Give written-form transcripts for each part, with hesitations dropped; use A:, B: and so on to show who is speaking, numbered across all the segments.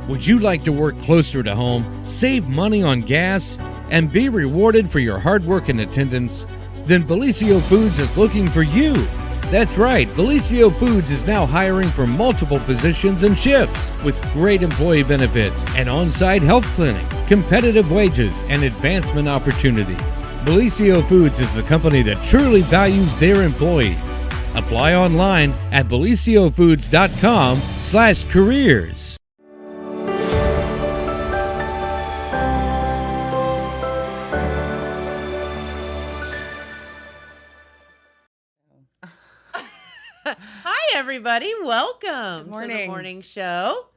A: Would you like to work closer to home, save money on gas, and be rewarded for your hard work and attendance? Then Bellisio Foods is looking for you. That's right, Bellisio Foods is now hiring for multiple positions and shifts with great employee benefits, an on-site health clinic, competitive wages, and advancement opportunities. Bellisio Foods is a company that truly values their employees. Apply online at BellisioFoods.com/careers.
B: Hi, everybody. Welcome to the
C: morning.
B: morning show.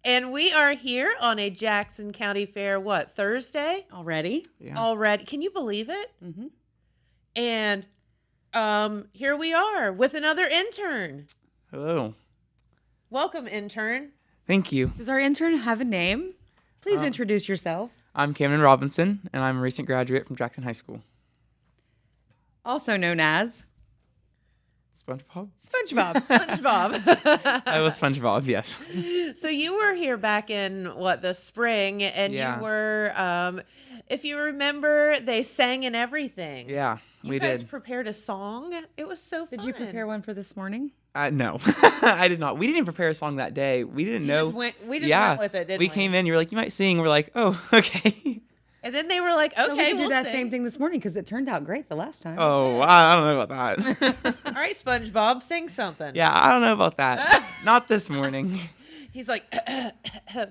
B: And we are here on a Jackson County Fair, Thursday?
C: Already?
D: Yeah.
B: Already. Can you believe it?
C: Mm-hmm.
B: And here we are with another intern.
D: Hello.
B: Welcome, intern.
D: Thank you.
C: Does our intern have a name? Please introduce yourself.
D: I'm Kamden Robinson, and I'm a recent graduate from Jackson High School.
C: Also known as
D: SpongeBob?
C: SpongeBob.
B: SpongeBob.
D: I was SpongeBob, yes.
B: So you were here back in, the spring, and
D: Yeah.
B: you were, if you remember, they sang and everything.
D: Yeah,
B: You
D: we
B: guys
D: did.
B: prepared a song. It was so fun.
C: Did you prepare one for this morning?
D: No, I did not. We didn't even prepare a song that day. We didn't know.
B: We just went with it, didn't we?
D: We came in, you were like, you might sing. We're like, oh, okay.
B: And then they were like, okay,
C: So we can do
B: we'll
C: that
B: sing.
C: same thing this morning because it turned out great the last time.
D: Oh, I don't know about that.
B: All right, SpongeBob, sing something.
D: Yeah, I don't know about that. Not this morning.
B: He's like,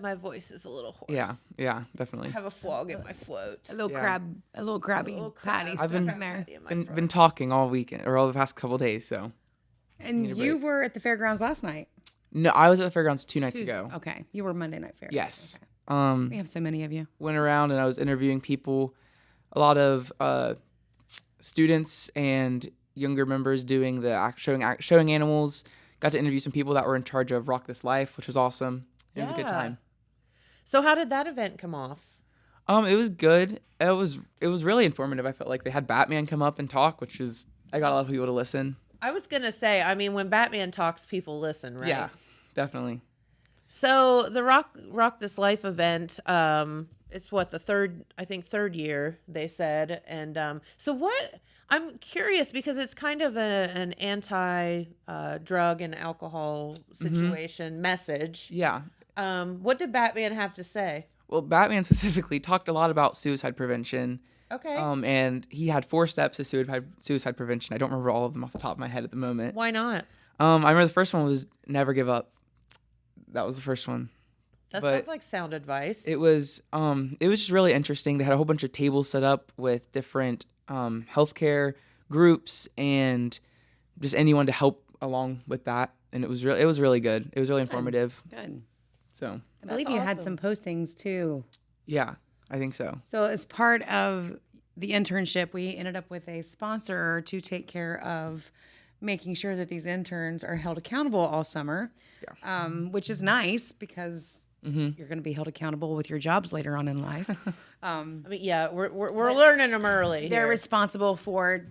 B: my voice is a little hoarse.
D: Yeah, definitely.
B: I have a frog in my throat.
C: A little
D: Yeah.
C: a little crabby
B: little
C: patty
B: crab.
C: stuck
D: been-
C: in there.
D: Been talking all weekend, or all the past couple days, so.
C: And
D: Need a
C: you
D: break.
C: were at the fairgrounds last night.
D: No, I was at the fairgrounds 2 nights
C: Tuesday.
D: ago.
C: Okay. You were Monday Night Fair.
D: Yes.
C: Okay. We have so many of you.
D: Went around and I was interviewing people, a lot of students and younger members doing the showing animals. Got to interview some people that were in charge of Rock This Life, which was awesome. It was a good
B: Yeah.
D: time.
B: So how did that event come off?
D: It was good. It was really informative. I felt like they had Batman come up and talk, which was I got a lot of people to listen.
B: I was going to say, when Batman talks, people listen, right?
D: Yeah, definitely.
B: So the Rock This Life event, it's the third year they said. And so what, I'm curious because it's kind of an anti-drug and alcohol situation message.
D: Yeah.
B: What did Batman have to say?
D: Well, Batman specifically talked a lot about suicide prevention.
B: Okay.
D: And he had 4 steps to suicide prevention. I don't remember all of them off the top of my head at the moment.
B: Why not?
D: I remember the first one was never give up. That was the first one.
B: That
D: But
B: sounds like sound advice.
D: It was just really interesting. They had a whole bunch of tables set up with different healthcare groups and just anyone to help along with that. And it was really good. It was really informative.
C: Good.
D: So
C: I believe
B: That's
C: you had
B: awesome.
C: some postings too.
D: yeah, I think so.
C: So as part of the internship, we ended up with a sponsor to take care of making sure that these interns are held accountable all summer, which is nice because you're going to be held accountable with your jobs later on in life.
B: We're learning them early.
C: They're
B: here.
C: responsible for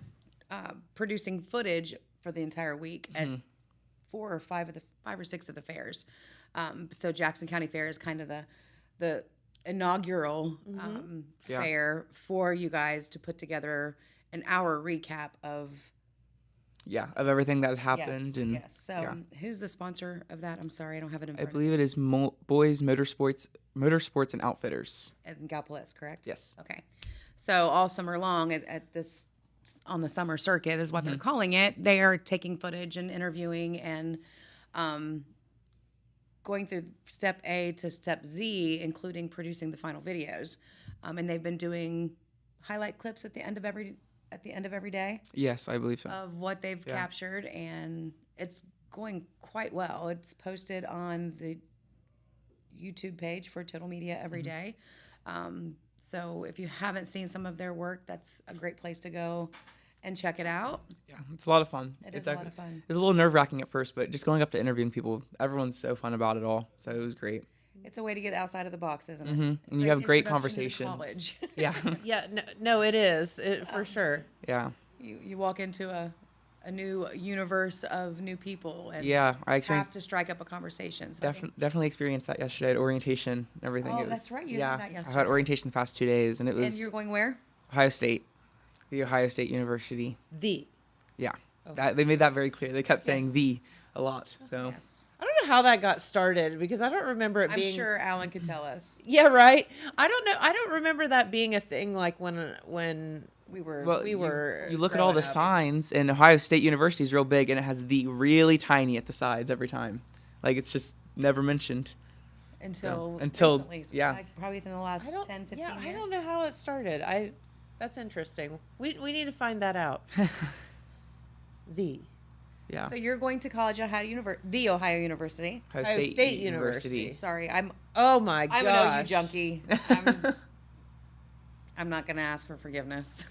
C: producing footage for the entire week at 4 or 5 or 6 of the fairs. So Jackson County Fair is kind of the inaugural fair for you guys to put together an hour recap of
D: Yeah, of everything that had happened.
C: yes. So who's the sponsor of that? I'm sorry, I don't have it in
D: I
C: front
D: believe it is Boys Motorsports and Outfitters.
C: of me. In Gallipolis, correct?
D: Yes.
C: Okay. So all summer long at this on the summer circuit is what they're calling it. They are taking footage and interviewing and going through step A to step Z, including producing the final videos. And they've been doing highlight clips at the end of every day
D: Yes, I believe so.
C: of what they've captured, and it's going quite well. It's posted on the YouTube page for Total Media every day. So if you haven't seen some of their work, that's a great place to go and check it out.
D: Yeah, it's a lot of fun.
C: It is a lot of fun.
D: It was a little nerve-wracking at first, but just going up to interviewing people, everyone's so fun about it all. So it was great.
C: It's a way to get outside of the box, isn't it? It's
D: And you have great
C: introduction to
D: conversations.
C: college.
D: Yeah.
B: Yeah, no, it is for sure.
D: Yeah.
C: You walk into a a new universe of new people, and
D: Yeah, I
C: have
D: experienced
C: to strike up a conversation. So I think,
D: definitely experienced that yesterday at orientation and everything.
C: Oh,
D: It was,
C: that's right, you
D: yeah,
C: had that
D: I
C: yesterday.
D: had orientation the past 2 days, and it
C: and
D: was
C: you're going where?
D: Ohio State, the Ohio State University.
B: The.
D: Yeah, they made that very clear. They kept saying
C: Yes.
D: "the" a lot. So
C: Yes.
B: I don't know how that got started because I don't remember it
C: I'm
B: being.
C: sure Alan could tell us.
B: Yeah, right. I don't know. I don't remember that being a thing like when
C: We were.
D: well,
B: we were.
D: you look at all the
B: growing up.
D: signs, and Ohio State University is real big, and it has "the" really tiny at the sides every time. Like it's just never mentioned.
C: until recently, so
D: yeah.
C: like probably within the last
B: I don't.
C: 10, 15
B: yeah,
C: years.
B: I don't know how it started. That's interesting. We need to find that out. The.
D: Yeah,
C: So you're going to college at the Ohio University.
D: Ohio
B: State University.
C: Sorry, I'm
B: Oh my gosh.
C: I'm an OU junkie. I'm not going to ask for forgiveness.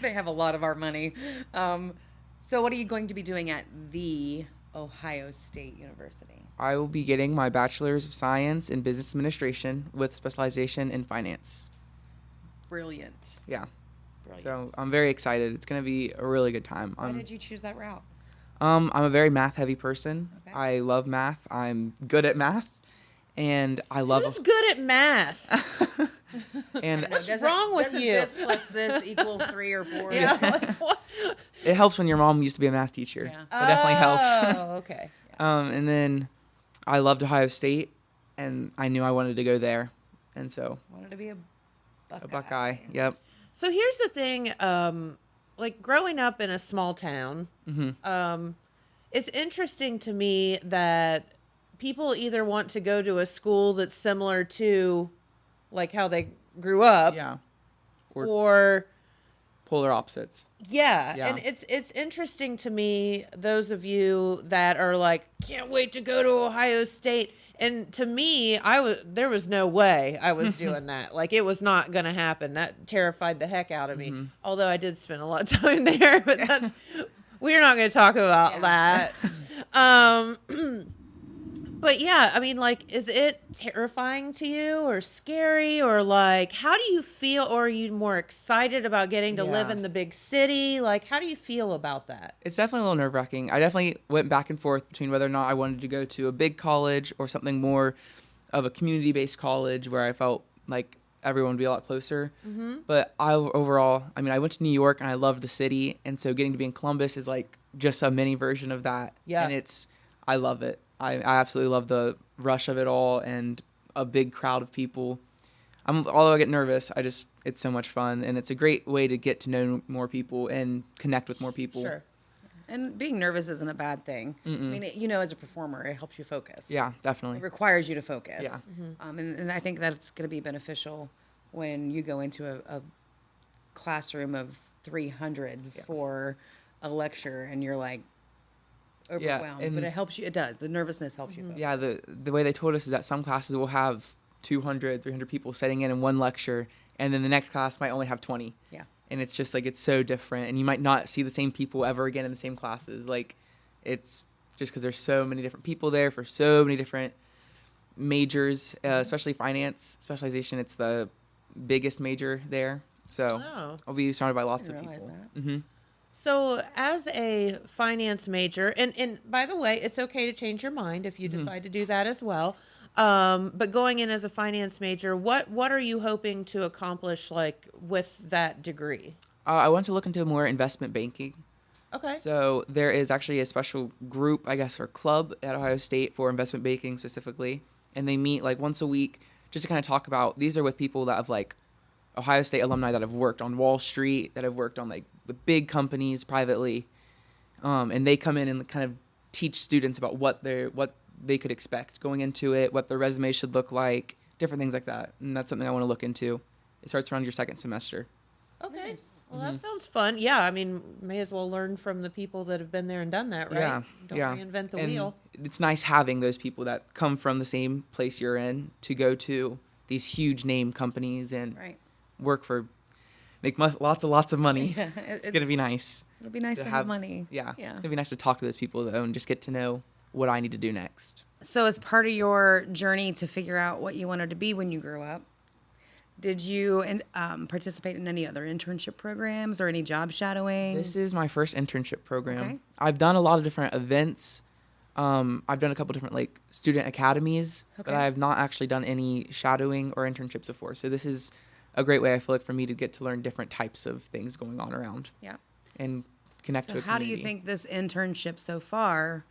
C: They have a lot of our money. So what are you going to be doing at the Ohio State University?
D: I will be getting my Bachelor's of Science in Business Administration with specialization in finance.
C: Brilliant.
D: Yeah.
C: Brilliant.
D: So I'm very excited. It's going to be a really good time.
C: Why did you choose that route?
D: I'm a very math heavy person.
C: Okay.
D: I love math. I'm good at math, and I love.
B: Who's good at math?
D: And
B: What's wrong with
C: doesn't
B: you?
C: This plus this equal 3 or 4.
B: Yeah. Like, what?
D: it helps when your mom used to be a math teacher.
C: Yeah.
D: It definitely helps.
B: Oh, okay.
D: And then I loved Ohio State, and I knew I wanted to go there, and so
C: Wanted to be a Buckeye.
D: a Buckeye. Yep.
B: So here's the thing, like growing up in a small town, it's interesting to me that people either want to go to a school that's similar to like how they grew up
D: Yeah.
B: or
D: Polar opposites.
B: yeah.
D: Yeah.
B: And it's interesting to me, those of you that are like, can't wait to go to Ohio State. And to me, there was no way I was doing that. Like it was not going to happen. That terrified the heck out of me. Although I did spend a lot of time there, but we're not going to talk about that. But yeah, I mean, like, is it terrifying to you or scary or like, how do you feel? Or are you more excited about getting to live
D: Yeah.
B: in the big city? Like, how do you feel about that?
D: It's definitely a little nerve wracking. I definitely went back and forth between whether or not I wanted to go to a big college or something more of a community based college where I felt like everyone would be a lot closer. But overall, I mean, I went to New York and I loved the city. And so getting to be in Columbus is like just a mini version of that.
B: Yeah.
D: And I love it. I absolutely love the rush of it all and a big crowd of people. Although I get nervous, it's so much fun, and it's a great way to get to know more people and connect with more people.
B: Sure.
C: And being nervous isn't a bad thing. I mean, as a performer, it helps you focus.
D: Yeah,
C: It
D: definitely.
C: requires you to focus.
D: Yeah.
C: And I think that's going to be beneficial when you go into a classroom of 300 for a lecture and you're like overwhelmed.
D: and-
C: But it helps you. It does. The nervousness helps you focus.
D: Yeah, the way they told us is that some classes will have 200, 300 people sitting in one lecture, and then the next class might only have 20.
C: Yeah.
D: And it's just like, it's so different, and you might not see the same people ever again in the same classes. Like, it's just because there's so many different people there for so many different majors, especially finance specialization. It's the biggest major there. So
B: Oh.
D: I'll be surrounded by lots of
C: didn't realize
D: people.
C: that.
D: Mm-hmm.
B: So, as a finance major, and by the way, it's okay to change your mind if you decide to do that as well. But going in as a finance major, what are you hoping to accomplish, like with that degree?
D: I want to look into more investment banking.
B: Okay.
D: So there is actually a special group, I guess, or club at Ohio State for investment banking specifically, and they meet like once a week just to kind of talk about. These are with people that have like Ohio State alumni that have worked on Wall Street, that have worked on like with big companies privately, and they come in and kind of teach students about what they could expect going into it, what their resume should look like, different things like that. And that's something I want to look into. It starts around your second semester.
B: Okay.
C: Nice.
B: Well, that sounds fun. Yeah. I mean, may as well learn from the people that have been there and done that, right?
D: Yeah,
B: Don't
D: yeah.
B: reinvent the
D: And
B: wheel.
D: it's nice having those people that come from the same place you're in to go to these huge name companies and
C: Right.
D: work for, lots of money.
C: Yeah,
D: It's gonna be nice.
C: It'll be nice to have money.
D: Yeah,
C: Yeah.
D: it's gonna be nice to talk to those people though and just get to know what I need to do next.
C: So, as part of your journey to figure out what you wanted to be when you grew up, Did you participate in any other internship programs or any job shadowing?
D: This is my first internship program.
C: Okay.
D: I've done a lot of different events. I've done a couple different like student academies, but
C: Okay.
D: I have not actually done any shadowing or internships before. So this is a great way, I feel like, for me to get to learn different types of things going on around
C: Yeah.
D: and connect
C: So
D: to a
C: how do
D: community.
C: you think this internship so far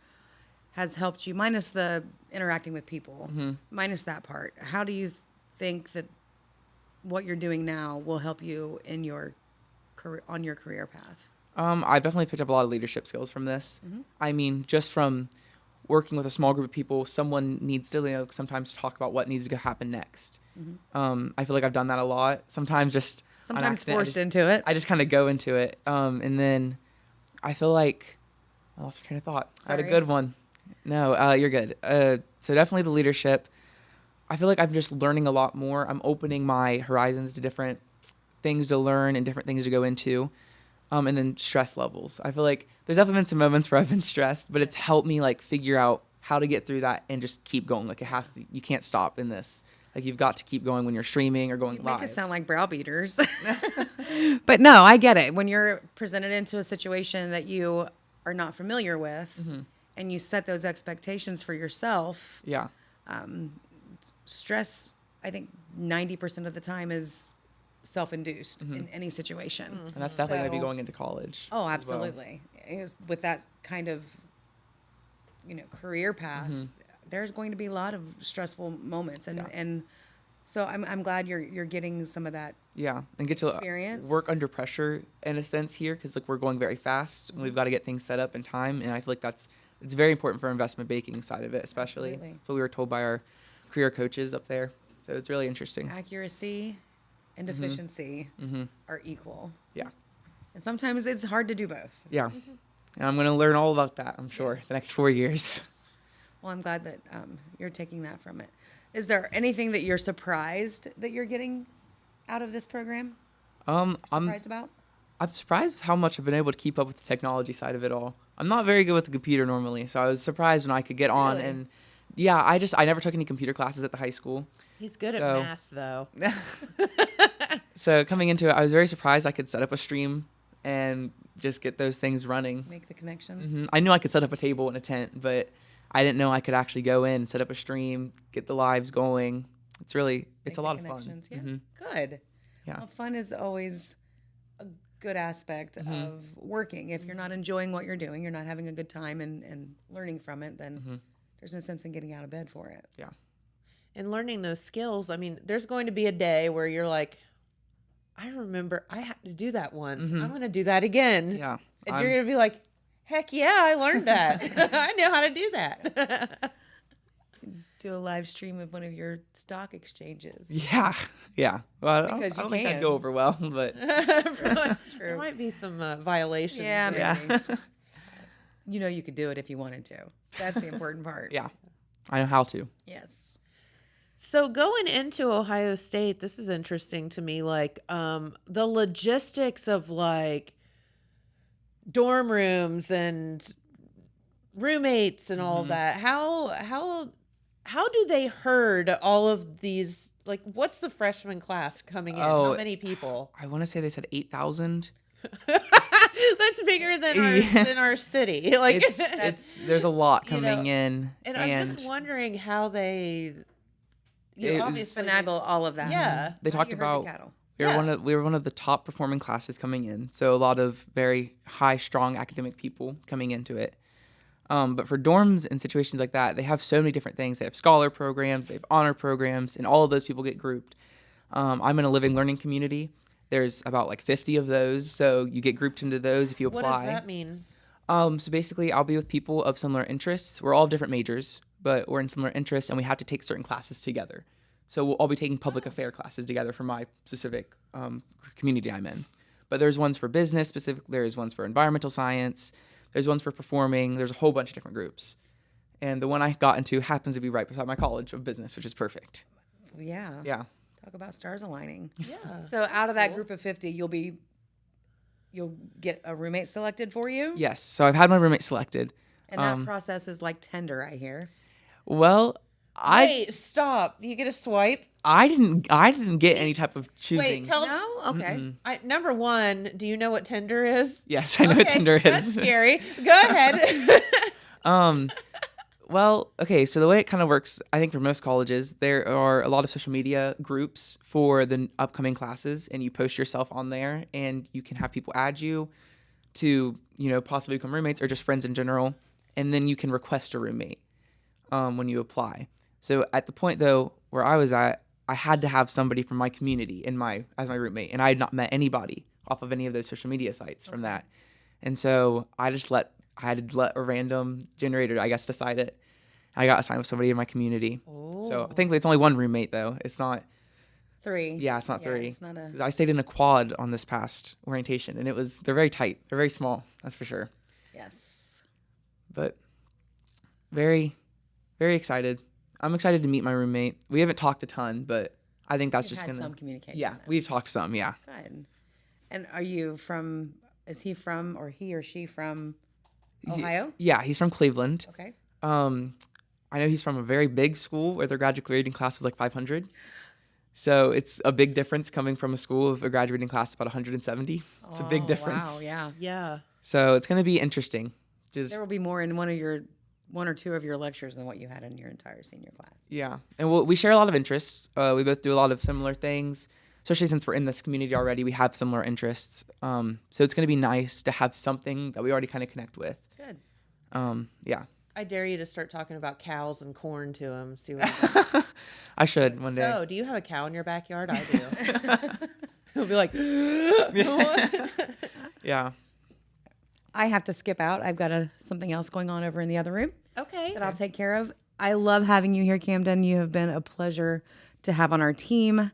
C: has helped you, minus the interacting with people,
D: Mm-hmm.
C: minus that part? How do you think that what you're doing now will help you in your career, on your career path?
D: I definitely picked up a lot of leadership skills from this.
C: Mm-hmm.
D: I mean, just from working with a small group of people, someone needs to sometimes talk about what needs to happen next. I feel like I've done that a lot. Sometimes just on
C: Sometimes
D: accident,
C: forced into it.
D: I just kind of go into it. And then I feel like I lost my train of thought. I had a
C: Sorry.
D: good one. No, you're good. So definitely the leadership. I feel like I'm just learning a lot more. I'm opening my horizons to different things to learn and different things to go into. And then stress levels. I feel like there's definitely been some moments where I've been stressed, but it's helped me like figure out how to get through that and just keep going. Like you can't stop in this. Like you've got to keep going when you're streaming or going
C: You
D: live.
C: make it sound like browbeaters. But no, I get it. When you're presented into a situation that you are not familiar with
D: Mm-hmm.
C: and you set those expectations for yourself,
D: Yeah.
C: stress, I think 90% of the time is self-induced in any situation.
D: And that's definitely going to be
C: So-
D: going into college.
C: Oh,
D: as well.
C: absolutely. With that kind of, career path,
D: Mm-hmm.
C: there's going to be a lot of stressful moments, and so I'm glad you're getting some of that.
D: Yeah, and get to
C: Experience.
D: work under pressure in a sense here because like we're going very fast and we've got to get things set up in time, and I feel like it's very important for investment banking side of it, especially.
C: Absolutely.
D: That's what we were told by our career coaches up there. So it's really interesting.
C: Accuracy and efficiency are equal,
D: Yeah,
C: and sometimes it's hard to do both.
D: yeah, and I'm gonna learn all about that. I'm sure the next 4 years.
C: Well, I'm glad that you're taking that from it. Is there anything that you're surprised that you're getting out of this program?
D: I'm
C: Surprised about?
D: I'm surprised with how much I've been able to keep up with the technology side of it all. I'm not very good with the computer normally, so I was surprised when I could get on
C: Really?
D: and yeah, I never took any computer classes at the high school.
B: He's good
D: So-
B: at math, though.
D: So coming into it, I was very surprised I could set up a stream and just get those things running.
C: Make the connections.
D: I knew I could set up a table in a tent, but I didn't know I could actually go in, set up a stream, get the lives going. It's a
C: Make
D: lot
C: the
D: of fun.
C: connections. Yeah,
D: Mhm.
C: good.
D: Yeah.
C: Well, fun is always a good aspect of working. If you're not enjoying what you're doing, you're not having a good time and learning from it, then there's no sense in getting out of bed for it.
D: Yeah.
B: And learning those skills. I mean, there's going to be a day where you're like, I remember I had to do that once. I'm going to do that again.
D: Yeah.
B: And
D: I'm-
B: you're going to be like, heck yeah, I learned that. I know how to do that.
C: Do a live stream of one of your stock exchanges.
D: Yeah. Yeah. Well, I don't
C: Because you
D: think that'd
C: can.
D: go over well, but
B: There might be some violations.
C: Yeah,
B: there.
C: maybe. You could do it if you wanted to. That's the important part.
D: yeah, I know how to.
C: Yes.
B: So going into Ohio State, this is interesting to me. Like the logistics of like dorm rooms and roommates and all of that. How do they herd all of these? Like, what's the freshman class coming in? How
D: Oh,
B: many people?
D: I want to say they said 8,000.
B: That's bigger than our
D: Yeah.
B: than our city. Like
D: It's there's a lot
B: You know,
D: coming in,
B: and I'm just wondering how they.
D: It was-
B: obviously
C: Finagle all of that.
B: Yeah.
D: they
C: How
D: talked
C: you herd the
D: about
C: cattle.
B: Yeah.
D: we were one of the top performing classes coming in, so a lot of very high, strong academic people coming into it. But for dorms and situations like that, they have so many different things. They have scholar programs, they have honor programs, and all of those people get grouped. I'm in a living learning community. There's about like 50 of those, so you get grouped into those if you
B: What
D: apply.
B: does that mean?
D: So basically, I'll be with people of similar interests. We're all different majors, but we're in similar interests, and we have to take certain classes together. So we'll all be taking public affair classes together for my specific community I'm in. But there's ones for business specific. There's ones for environmental science. There's ones for performing. There's a whole bunch of different groups. And the one I got into happens to be right beside my college of business, which is perfect.
C: Yeah.
D: Yeah.
C: Talk about stars aligning.
B: Yeah.
C: So out of that group of 50, you'll get a roommate selected for you?
D: Yes. So I've had my roommate selected.
C: And that process is like tender, I hear.
D: Well,
B: Wait, stop. You get a swipe?
D: I didn't get any type of choosing.
B: Wait, tell
C: No? Okay.
B: number one, do you know what Tinder is?
D: Yes, I know what Tinder is.
B: That's scary. Go ahead.
D: Well, okay, so the way it kind of works, I think for most colleges, there are a lot of social media groups for the upcoming classes, and you post yourself on there, and you can have people add you to, possibly become roommates or just friends in general, and then you can request a roommate when you apply. So at the point, though, where I was at, I had to have somebody from my community as my roommate, and I had not met anybody off of any of those social media sites from that. And so I had to let a random generator, I guess, decide it. I got assigned with somebody in my community.
B: Oh.
D: So thankfully it's only one roommate, though. It's not
C: 3.
D: Yeah, it's not 3.
C: It's not a.
D: 'Cause I stayed in a quad on this past orientation, and they're very tight. They're very small, that's for sure.
C: Yes.
D: But very, very excited. I'm excited to meet my roommate. We haven't talked a ton, but I think that's
C: You've
D: just
C: had
D: gonna.
C: some communication.
D: Yeah,
C: then.
D: we've talked some. Yeah.
C: Good. And are you from? Is he from, or he or she from Ohio?
D: Yeah, he's from Cleveland.
C: Okay.
D: I know he's from a very big school where their graduating class was like 500. So it's a big difference coming from a school of a graduating class about 170. It's a big difference.
C: Wow. Yeah.
B: Yeah.
D: So it's going to be interesting. Just
C: There will be more in one or two of your lectures than what you had in your entire senior class.
D: yeah, and we share a lot of interests. We both do a lot of similar things, especially since we're in this community already. We have similar interests. So it's going to be nice to have something that we already kind of connect with.
C: Good.
D: Yeah.
B: I dare you to start talking about cows and corn to him. See what he does.
D: I should one day.
B: So, do you have a cow in your backyard? I do. He'll be like,
D: Yeah.
C: I have to skip out. I've got something else going on over in the other room
B: okay.
C: that I'll take care of. I love having you here, Kamden. You have been a pleasure to have on our team.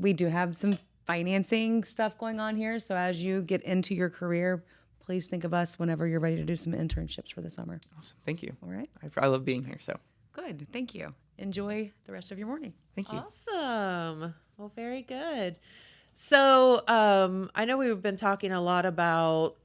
C: We do have some financing stuff going on here. So as you get into your career, please think of us whenever you're ready to do some internships for the summer.
D: Awesome. Thank you.
C: All right.
D: I love being here. So
C: Good. Thank you. Enjoy the rest of your morning.
D: thank you.
B: Awesome. Well, very good. So I know we've been talking a lot about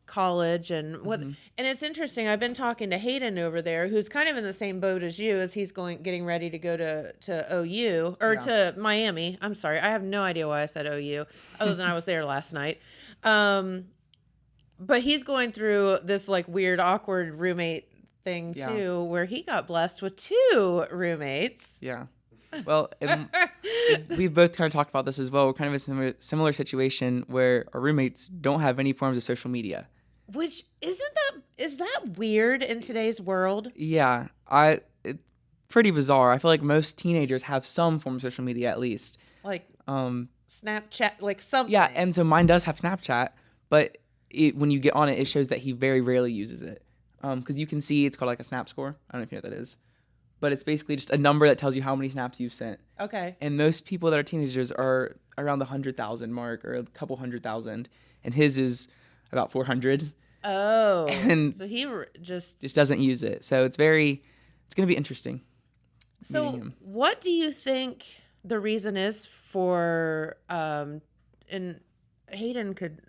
B: college and what, and it's interesting. I've been talking to Hayden over there, who's kind of in the same boat as you, as he's getting ready to go to OU or to Miami. I'm sorry, I have no idea why I said OU, other than I was there last night. But he's going through this like weird, awkward roommate thing too, where he got blessed with 2 roommates.
D: Yeah. Well, we've both kind of talked about this as well. We're kind of in a similar situation where our roommates don't have any forms of social media.
B: Which is that weird in today's world?
D: Yeah, it's pretty bizarre. I feel like most teenagers have some form of social media at least.
B: Like Snapchat, like something.
D: Yeah, and so mine does have Snapchat, but when you get on it, it shows that he very rarely uses it. Because you can see it's called like a snap score. I don't know if you know what that is. But it's basically just a number that tells you how many snaps you've sent.
B: Okay.
D: And most people that are teenagers are around the 100,000 mark or a couple 100,000. And his is about 400.
B: Oh.
D: And
B: so he just
D: doesn't use it. So it's going to be interesting.
B: So what do you think the reason is for, and Hayden could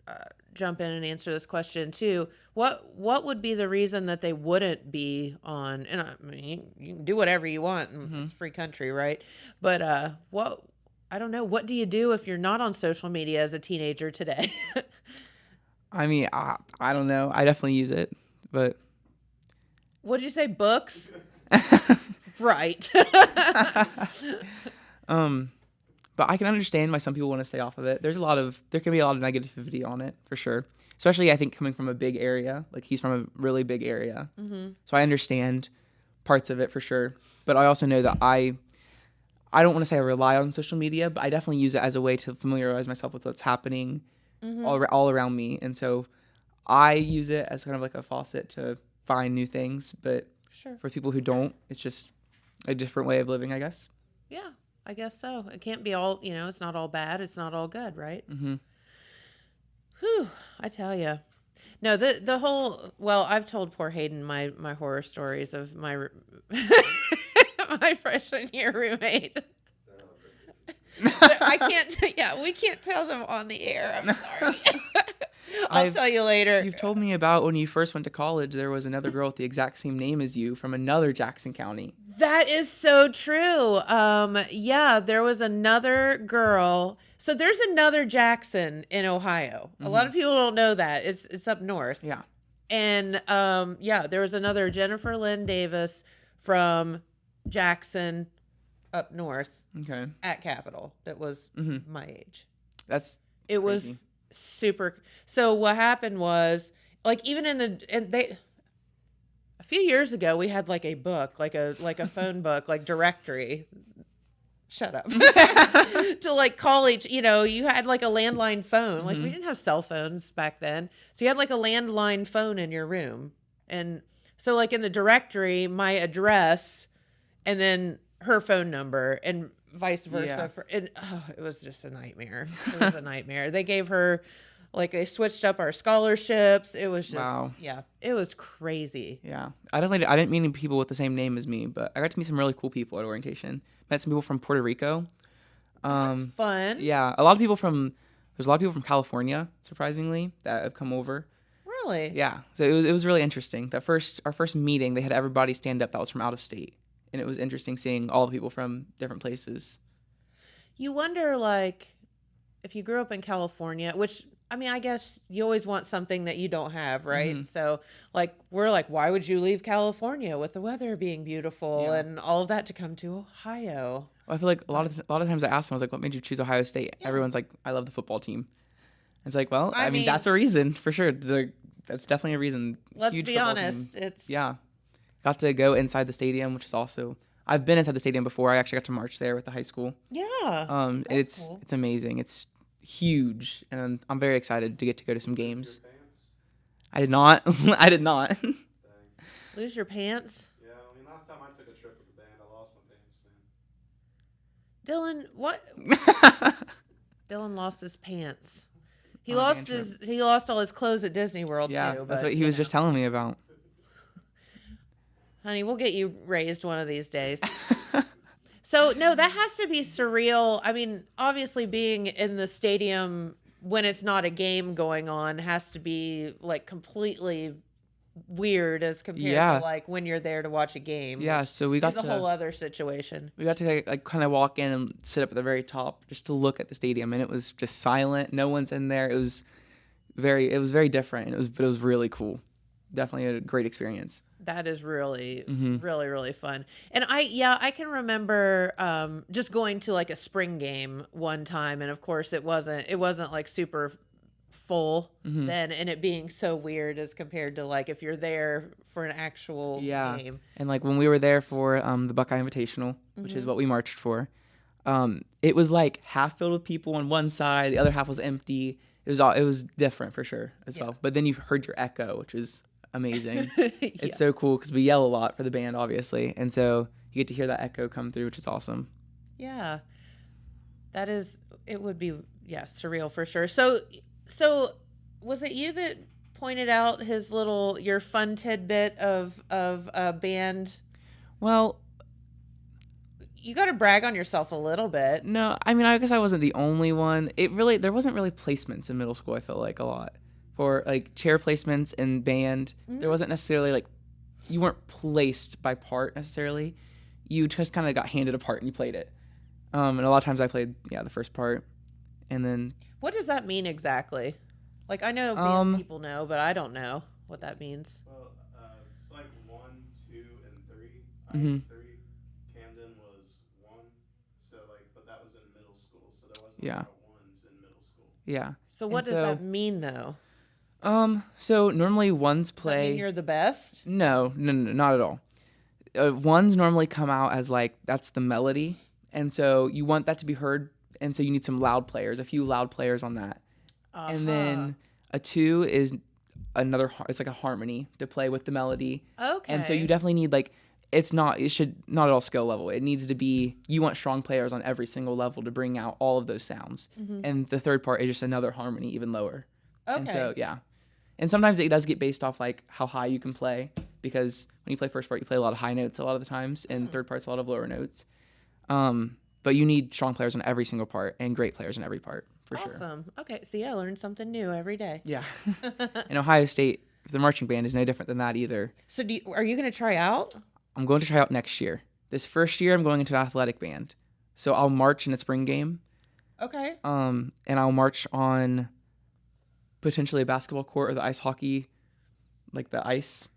B: jump in and answer this question too. What would be the reason that they wouldn't be on? And I mean, you can do whatever you want. It's a free country, right? But I don't know. What do you do if you're not on social media as a teenager today?
D: I mean, I don't know. I definitely use it, but.
B: What'd you say? Books? Right.
D: But I can understand why some people want to stay off of it. There can be a lot of negativity on it for sure. Especially I think coming from a big area, like he's from a really big area. Mm-hmm. So I understand parts of it for sure. But I also know that I don't want to say I rely on social media, but I definitely use it as a way to familiarize myself with what's happening all around me. And so I use it as kind of like a faucet to find new things. But for people who don't, it's just a different way of living, I guess.
B: Yeah. I guess so. It can't be all, it's not all bad. It's not all good, right? Mm-hmm. Whew, I tell you. No, the whole, well, I've told poor Hayden my horror stories of my my freshman year roommate. I can't, we can't tell them on the air. I'm sorry. I'll tell you later.
D: You've told me about when you first went to college, there was another girl with the exact same name as you from another Jackson County.
B: That is so true. Yeah, there was another girl. So there's another Jackson in Ohio. A lot of people don't know that. It's up north.
D: Yeah.
B: And yeah, there was another Jennifer Lynn Davis from Jackson up north
D: Okay.
B: at Capitol that was my age.
D: It
B: was super. So what happened was, like, even a few years ago we had like a book, like a phone book, like directory. Shut up. To like call you had like a landline phone. Like we didn't have cell phones back then. So you had like a landline phone in your room. And so like in the directory, my address and then her phone number and vice versa.
D: Yeah.
B: It was just a nightmare. It was a nightmare. They gave her, like, they switched up our scholarships. It was just, yeah, it was crazy.
D: Yeah. I didn't meet any people with the same name as me, but I got to meet some really cool people at orientation. Met some people from Puerto Rico.
B: That's fun.
D: Yeah. There's a lot of people from California, surprisingly, that have come over.
B: Really?
D: Yeah. So it was really interesting. Our first meeting, they had everybody stand up that was from out of state. And it was interesting seeing all the people from different places.
B: You wonder, like, if you grew up in California, which, I mean, I guess you always want something that you don't have, right? So, like, we're like, why would you leave California with the weather being beautiful and all of that to come to Ohio?
D: Well, I feel like a lot of times I asked them, I was like, what made you choose Ohio State? Yeah. Everyone's like, I love the football team. It's like, well, I mean, that's a reason for sure. That's definitely a reason.
B: Let's be honest.
D: Yeah. Got to go inside the stadium, which is also, I've been inside the stadium before. I actually got to march there with the high school.
B: Yeah.
D: It's
B: cool.
D: It's amazing. It's huge, and I'm very excited to get to go to some games. I did not. I did not.
B: Lose your pants?
E: Yeah, I mean, last time I took a trip with the band, I lost my pants, man.
B: Dylan, what? Dylan lost his pants. He lost all his clothes at Disney World
D: yeah,
B: too.
D: That's what he was just telling me about.
B: Honey, we'll get you raised one of these days. So, no, that has to be surreal. I mean, obviously being in the stadium when it's not a game going on has to be, like, completely weird as compared to, like, when you're there to watch a game.
D: Yeah, so we got
B: a whole other situation.
D: We got to, like, kind of walk in and sit up at the very top just to look at the stadium, and it was just silent. No one's in there. It was very different. But it was really cool. Definitely a great experience.
B: That is really, really, really fun. And I can remember just going to like a spring game one time, and of course it wasn't like super full then, and it being so weird as compared to like if you're there for an actual game.
D: And like when we were there for the Buckeye Invitational, which is what we marched for, it was like half filled with people on one side, the other half was empty. It was different for sure as well. But then you heard your echo, which is amazing. It's so cool because we yell a lot for the band, obviously, and so you get to hear that echo come through, which is awesome.
B: Yeah, it would be surreal for sure. So was it you that pointed out your fun tidbit of a band?
D: Well,
B: you got to brag on yourself a little bit.
D: No, I mean, I guess I wasn't the only one. There wasn't really placements in middle school. I feel like a lot. For like chair placements in band, there wasn't necessarily like, you weren't placed by part necessarily. You just kind of got handed a part and you played it. And a lot of times I played the first part, and then.
B: What does that mean exactly? Like I know band people know, but I don't know what that means.
E: Well, it's like 1, 2, and 3. I was 3. Kamden was 1. So like, but that was in middle school, so there wasn't a lot of ones in middle school.
D: Yeah.
B: So what does that mean though?
D: So normally ones play.
B: Does that mean you're the best?
D: No, not at all. Ones normally come out as like, that's the melody. And so you want that to be heard. And so you need some loud players, a few loud players on that. And then a 2 is it's like a harmony to play with the melody.
B: Okay.
D: And so you definitely need like, it should not at all skill level. It needs to be, you want strong players on every single level to bring out all of those sounds. And the third part is just another harmony, even lower.
B: Okay.
D: And so, and sometimes it does get based off like how high you can play, because when you play first part, you play a lot of high notes a lot of the times, and third part's a lot of lower notes. But you need strong players on every single part and great players in every part for sure.
B: Awesome. Okay, see, I learned something new every day.
D: Yeah. And Ohio State, the marching band is no different than that either.
B: So are you going to try out?
D: I'm going to try out next year. This first year, I'm going into an athletic band. So I'll march in a spring game.
B: Okay.
D: And I'll march on potentially a basketball court or the ice hockey, like the ice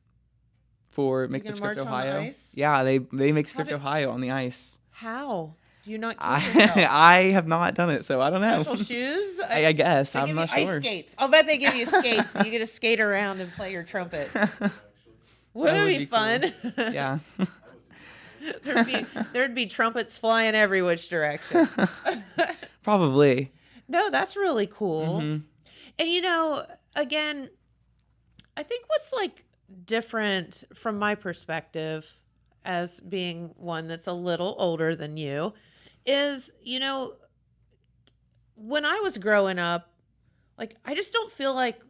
D: for Make the Script
B: march on the
D: Ohio.
B: ice?
D: Yeah, they make Script Ohio on the ice.
B: How? Do you not kill yourself?
D: I have not done it, so I don't know.
B: Special shoes?
D: I guess.
B: They
D: I'm
B: give
D: not
B: you
D: sure.
B: ice skates. I'll bet they give you skates. You get to skate around and play your trumpet. Wouldn't it be fun?
D: Cool. Yeah.
B: There'd be trumpets flying every which direction.
D: Probably.
B: No, that's really cool.
D: Mm-hmm.
B: And again, I think what's like different from my perspective as being one that's a little older than you is, when I was growing up, like I just don't feel like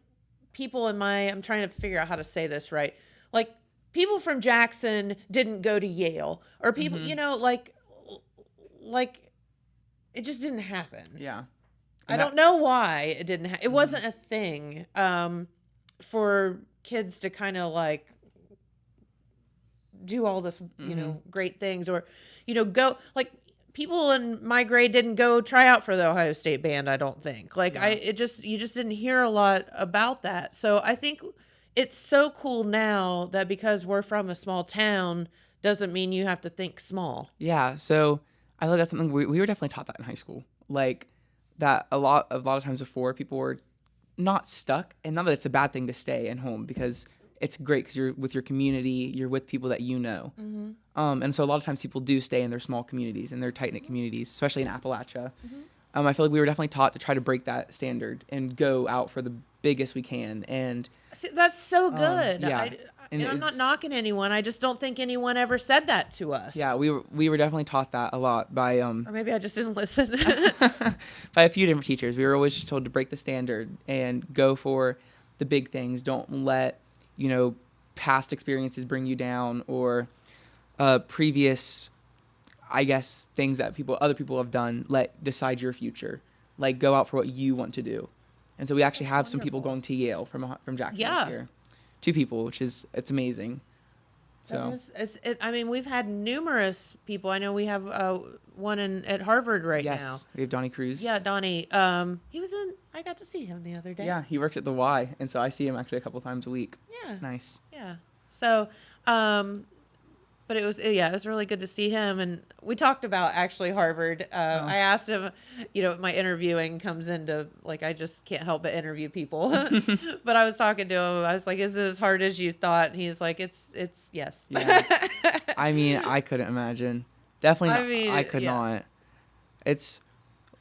B: people I'm trying to figure out how to say this right. Like people from Jackson didn't go to Yale or people, like it just didn't happen.
D: Yeah.
B: I don't know why it didn't it wasn't a thing for kids to kind of like do all this, great things or, go like people in my grade didn't go try out for the Ohio State band. I don't think like you just didn't hear a lot about that. So I think it's so cool now that because we're from a small town doesn't mean you have to think small.
D: Yeah. So I think that's something we were definitely taught that in high school. Like that a lot of times before people were not stuck, and not that it's a bad thing to stay at home because it's great because you're with your community, you're with people that you know.
B: Mm-hmm.
D: And so a lot of times people do stay in their small communities and their tight-knit communities, especially in Appalachia. I feel like we were definitely taught to try to break that standard and go out for the biggest we can. And
B: see, that's so good.
D: yeah.
B: And I'm not knocking anyone. I just don't think anyone ever said that to us.
D: yeah, we were definitely taught that a lot by
B: Or maybe I just didn't listen.
D: by a few different teachers. We were always told to break the standard and go for the big things. Don't let, past experiences bring you down or previous, I guess, things that other people have done decide your future. Like go out for what you want to do. And so we actually have some people going to Yale from Jackson this year. 2 people, which it's amazing. So
B: we've had numerous people. I know we have one at Harvard right now.
D: Yes, we have Donnie Cruz.
B: Yeah, Donnie. He was in. I got to see him the other day.
D: Yeah, he works at the Y, and so I see him actually a couple times a week.
B: Yeah,
D: it's nice.
B: Yeah. So, but it was really good to see him, and we talked about actually Harvard. I asked him, my interviewing comes into like I just can't help but interview people, but I was talking to him. I was like, "Is it as hard as you thought?" And he's like, "It's yes."
D: Yeah. I couldn't imagine. Definitely, I could not. It's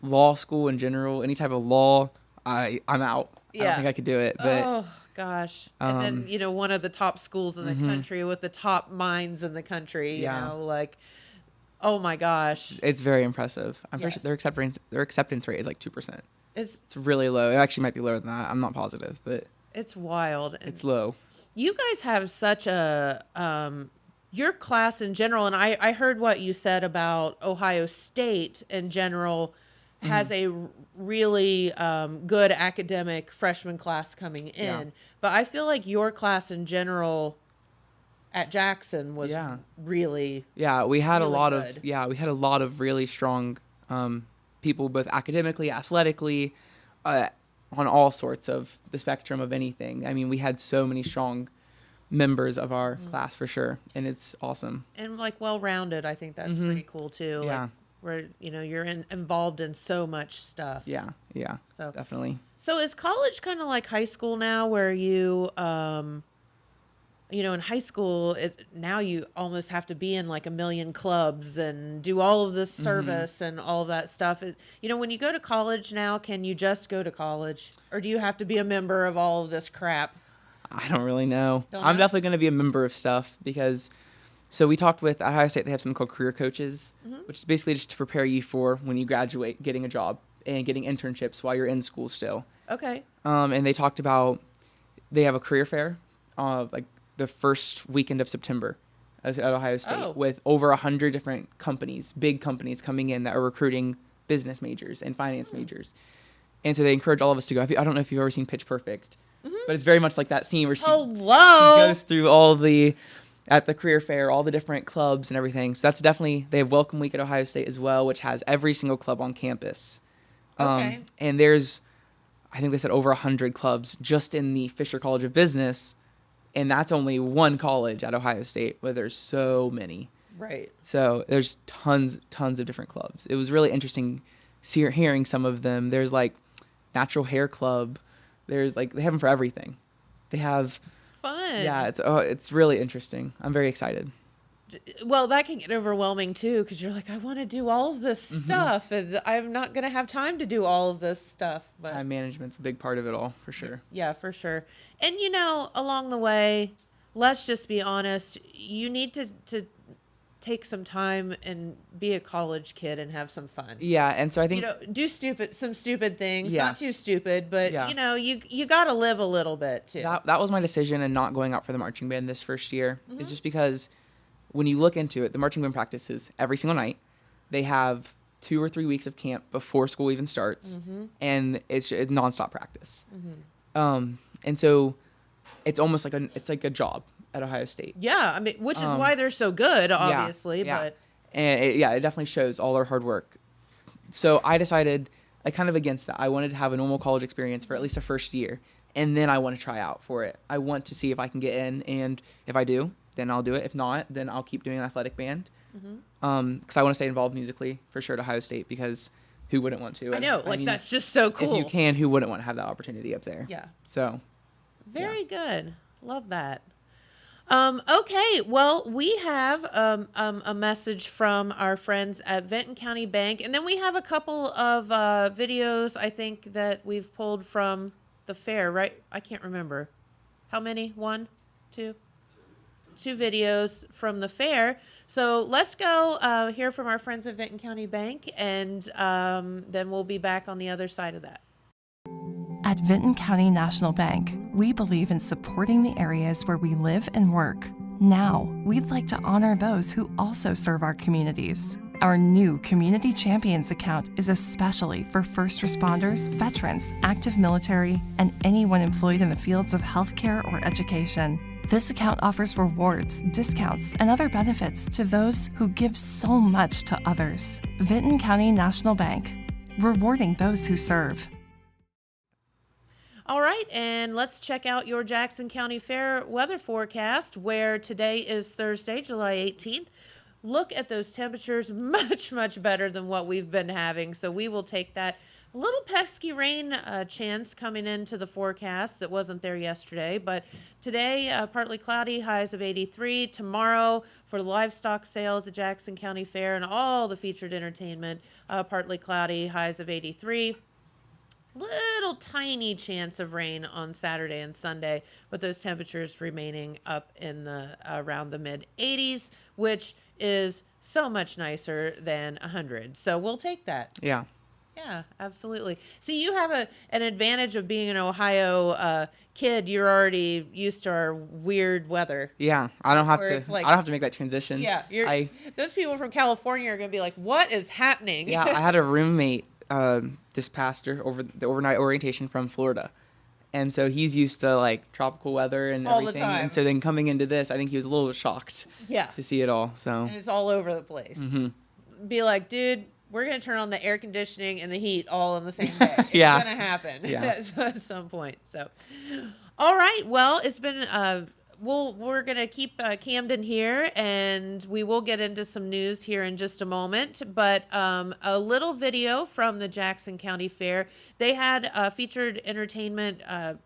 D: law school in general. Any type of law, I'm out. I don't think I could do it. But
B: oh gosh, and then one of the top schools in the country with the top minds in the country. You know, like, oh my gosh,
D: it's very impressive. I'm pretty sure their acceptance rate is like 2%. It's really low. It actually might be lower than that. I'm not positive, but
B: it's wild.
D: It's low.
B: You guys have such a your class in general, and I heard what you said about Ohio State in general has a really good academic freshman class coming in. Yeah. But I feel like your class in general at Jackson was really
D: we had
B: really
D: a lot
B: good.
D: We had a lot of really strong people, both academically, athletically, on all sorts of the spectrum of anything. I mean, we had so many strong members of our class for sure, and it's awesome.
B: And like well-rounded, I think that's pretty cool too.
D: Yeah.
B: Like, where you're involved in so much stuff.
D: Yeah, so definitely.
B: So is college kind of like high school now, where you, in high school, now you almost have to be in like a million clubs and do all of this service and all of that stuff. When you go to college now, can you just go to college, or do you have to be a member of all of this crap?
D: I don't really know. I'm definitely going to be a member of stuff because. So we talked at Ohio State, they have something called career coaches, which is basically just to prepare you for when you graduate, getting a job and getting internships while you're in school still.
B: Okay.
D: And they talked about, they have a career fair, like the first weekend of September at Ohio State with over 100 different companies, big companies coming in that are recruiting business majors and finance majors. And so they encourage all of us to go. I don't know if you've ever seen Pitch Perfect, but it's very much like that scene where she goes through all the at the career fair, all the different clubs and everything. So that's definitely, they have Welcome Week at Ohio State as well, which has every single club on campus.
B: Okay.
D: And there's, I think they said over 100 clubs just in the Fisher College of Business. And that's only one college at Ohio State where there's so many.
B: Right.
D: So there's tons of different clubs. It was really interesting hearing some of them. There's like Natural Hair Club. There's like, they have them for everything. They have,
B: Fun.
D: yeah, it's really interesting. I'm very excited.
B: Well, that can get overwhelming too, because you're like, I want to do all of this stuff, and I'm not going to have time to do all of this stuff. But
D: Time management's a big part of it all, for sure.
B: yeah, for sure. And along the way, let's just be honest, you need to take some time and be a college kid and have some fun.
D: Yeah, and so I think
B: Do some stupid things,
D: Yeah.
B: not too stupid, but
D: Yeah.
B: you got to live a little bit too.
D: that was my decision in not going out for the marching band this first year. Is just because when you look into it, the marching band practices every single night. They have 2 or 3 weeks of camp before school even starts, and it's nonstop practice. And so it's almost like a job at Ohio State.
B: Yeah, I mean, which is why they're so good, obviously.
D: Yeah.
B: But
D: And it definitely shows all their hard work. So I decided, kind of against that. I wanted to have a normal college experience for at least a first year, and then I want to try out for it. I want to see if I can get in, and if I do, then I'll do it. If not, then I'll keep doing an athletic band. Because I want to stay involved musically for sure at Ohio State, because who wouldn't want to?
B: I know,
D: mean,
B: that's just so cool.
D: If you can, who wouldn't want to have that opportunity up there?
B: Yeah.
D: So.
B: Very good. Love that. Okay, well, we have a message from our friends at Vinton County Bank, and then we have a couple of videos, I think, that we've pulled from the fair, right? I can't remember. How many? 1, 2? 2 videos from the fair. So let's go hear from our friends at Vinton County Bank, and then we'll be back on the other side of that.
F: At Vinton County National Bank, we believe in supporting the areas where we live and work. Now, we'd like to honor those who also serve our communities. Our new Community Champions account is especially for first responders, veterans, active military, and anyone employed in the fields of healthcare or education. This account offers rewards, discounts, and other benefits to those who give so much to others. Vinton County National Bank, rewarding those who serve.
B: All right, and let's check out your Jackson County Fair weather forecast, where today is Thursday, July 18th. Look at those temperatures, much, much better than what we've been having, so we will take that. A little pesky rain chance coming into the forecast that wasn't there yesterday, but today, partly cloudy, highs of 83. Tomorrow, for the livestock sale at the Jackson County Fair and all the featured entertainment, partly cloudy, highs of 83. Little tiny chance of rain on Saturday and Sunday, but those temperatures remaining up in the around the mid 80s, which is so much nicer than 100. So we'll take that.
D: Yeah.
B: Yeah, absolutely. See, you have an advantage of being an Ohio kid. You're already used to our weird weather.
D: Yeah, I don't have
B: Where
D: to.
B: it's like-
D: I don't have to make that transition.
B: Yeah, those people from California are going to be like, "What is happening?"
D: Yeah, I had a roommate this past year over the overnight orientation from Florida, and so he's used to like tropical weather and
B: All the
D: everything.
B: time.
D: And so then coming into this, I think he was a little shocked
B: Yeah.
D: to see it all. So
B: And it's all over the place. Be like, dude, we're going to turn on the air conditioning and the heat all in the same day. It's
D: Yeah.
B: going to happen
D: Yeah.
B: at some point. So, all right. Well, it's been, we're going to keep Kamden here, and we will get into some news here in just a moment. But a little video from the Jackson County Fair. They had featured entertainment,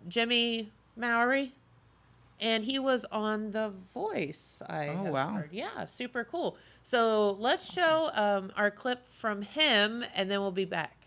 B: Jimmy Mowry. And he was on The Voice.
D: Oh, wow.
B: Heard. Yeah, super cool. So let's show our clip from him, and then we'll be back.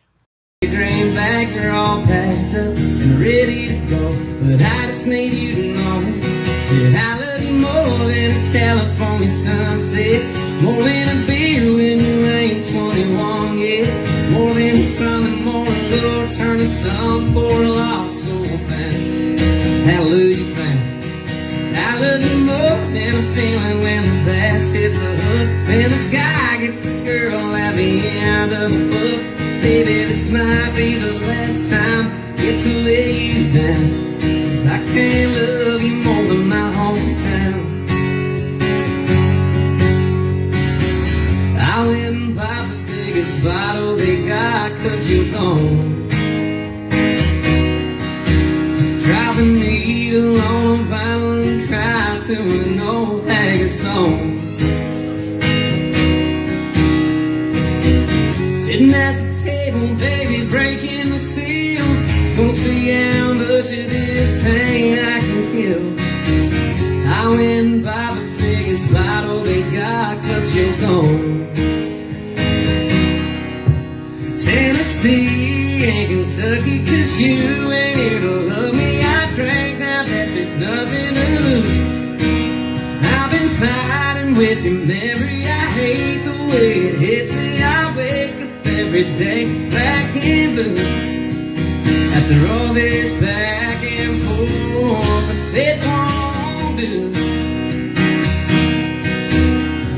G: Dream bags are all packed up and ready to go, but I just need you to know that I love you more than a California sunset, more than a beer when you ain't 21 yet, more than the sun and morning glow turn to sun for a lost soul found. Hallelujah, found. I love you more than a feeling when the bass hits the hook, when the guy gets the girl at the end of the book. Baby, this might be the last time I get to lay you down, 'cause I can't love you more than my hometown. biggest bottle they got, 'cause you're gone. Drop the needle on a vinyl and cry to an old haggard song. Sitting at the table, baby, breaking the seal. Gonna see how much of this pain I can kill. I went and bought the biggest bottle they got, 'cause you're gone. Tennessee and Kentucky, 'cause you ain't here to love me. I drank now that there's nothing to lose. I've been fighting with your memory. I hate the way it hits me. I wake up every day back in blue. After all this back and forth, it won't do.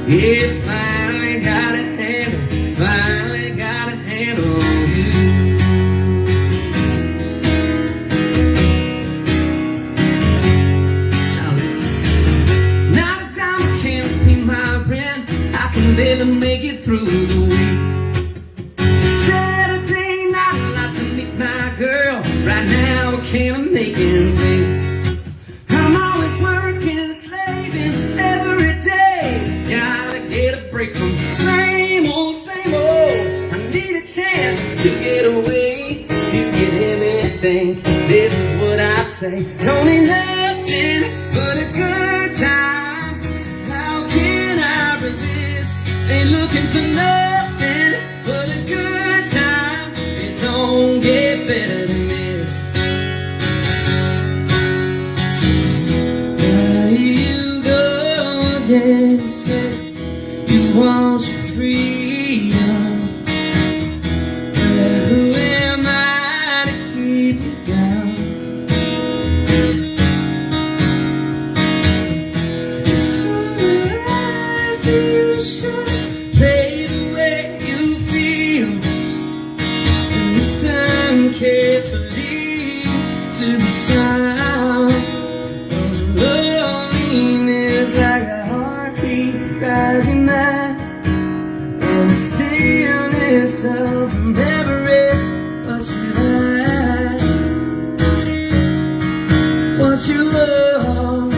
G: It finally got a handle, finally got a handle on you. Now listen, not a time I can't pay my rent. I can live and make it through the week. Saturday night I like to meet my girl. Right now I can't make ends meet. I'm always working, slaving every day. Gotta get a break from same old, same old. I need a chance to get away. You give me anything, this is what I'd say. Don't need nothing but a good time. How can I resist? Ain't looking for nothing but a good time. It don't get better than this. There you go again, say you want your freedom. But who am I to keep you down? It's somewhere you should play the way you feel. And listen carefully to the sound of loneliness, like a heartbeat rising up. And the stillness of memory, what you had, what you lost,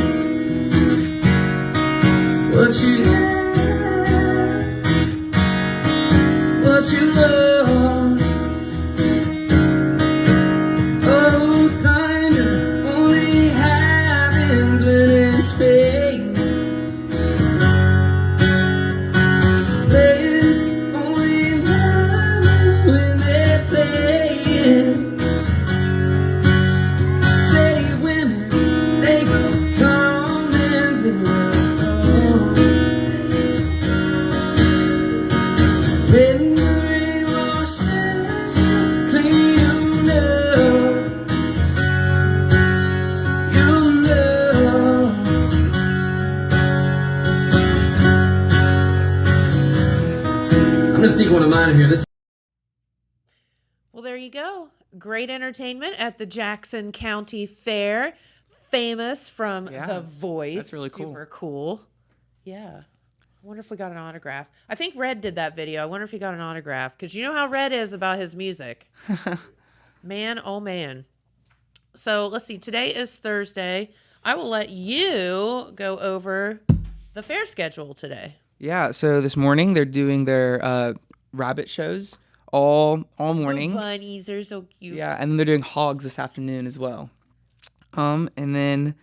G: what you had, what you lost. Oh, thunder only happens when it's raining. Players only love when they're playing. Say women, they go come and they go. When the rain washes clean your love, your love. I'm gonna sneak one of mine in here. This.
B: Well, there you go. Great entertainment at the Jackson County Fair. Famous from
D: Yeah,
B: The Voice.
D: that's really cool.
B: Super cool. Yeah. I wonder if we got an autograph. I think Red did that video. I wonder if he got an autograph. Because you know how Red is about his music. Man, oh man. So let's see. Today is Thursday. I will let you go over the fair schedule today.
D: Yeah, so this morning they're doing their rabbit shows all morning.
B: The bunnies are so cute.
D: Yeah, and then they're doing hogs this afternoon as well. And then